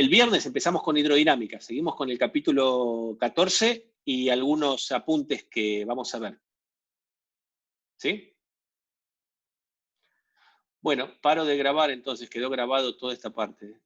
Speaker 1: viernes, empezamos con hidrodinámica. Seguimos con el capítulo 14 y algunos apuntes que vamos a ver. ¿Sí? Bueno, paro de grabar entonces, quedó grabado toda esta parte.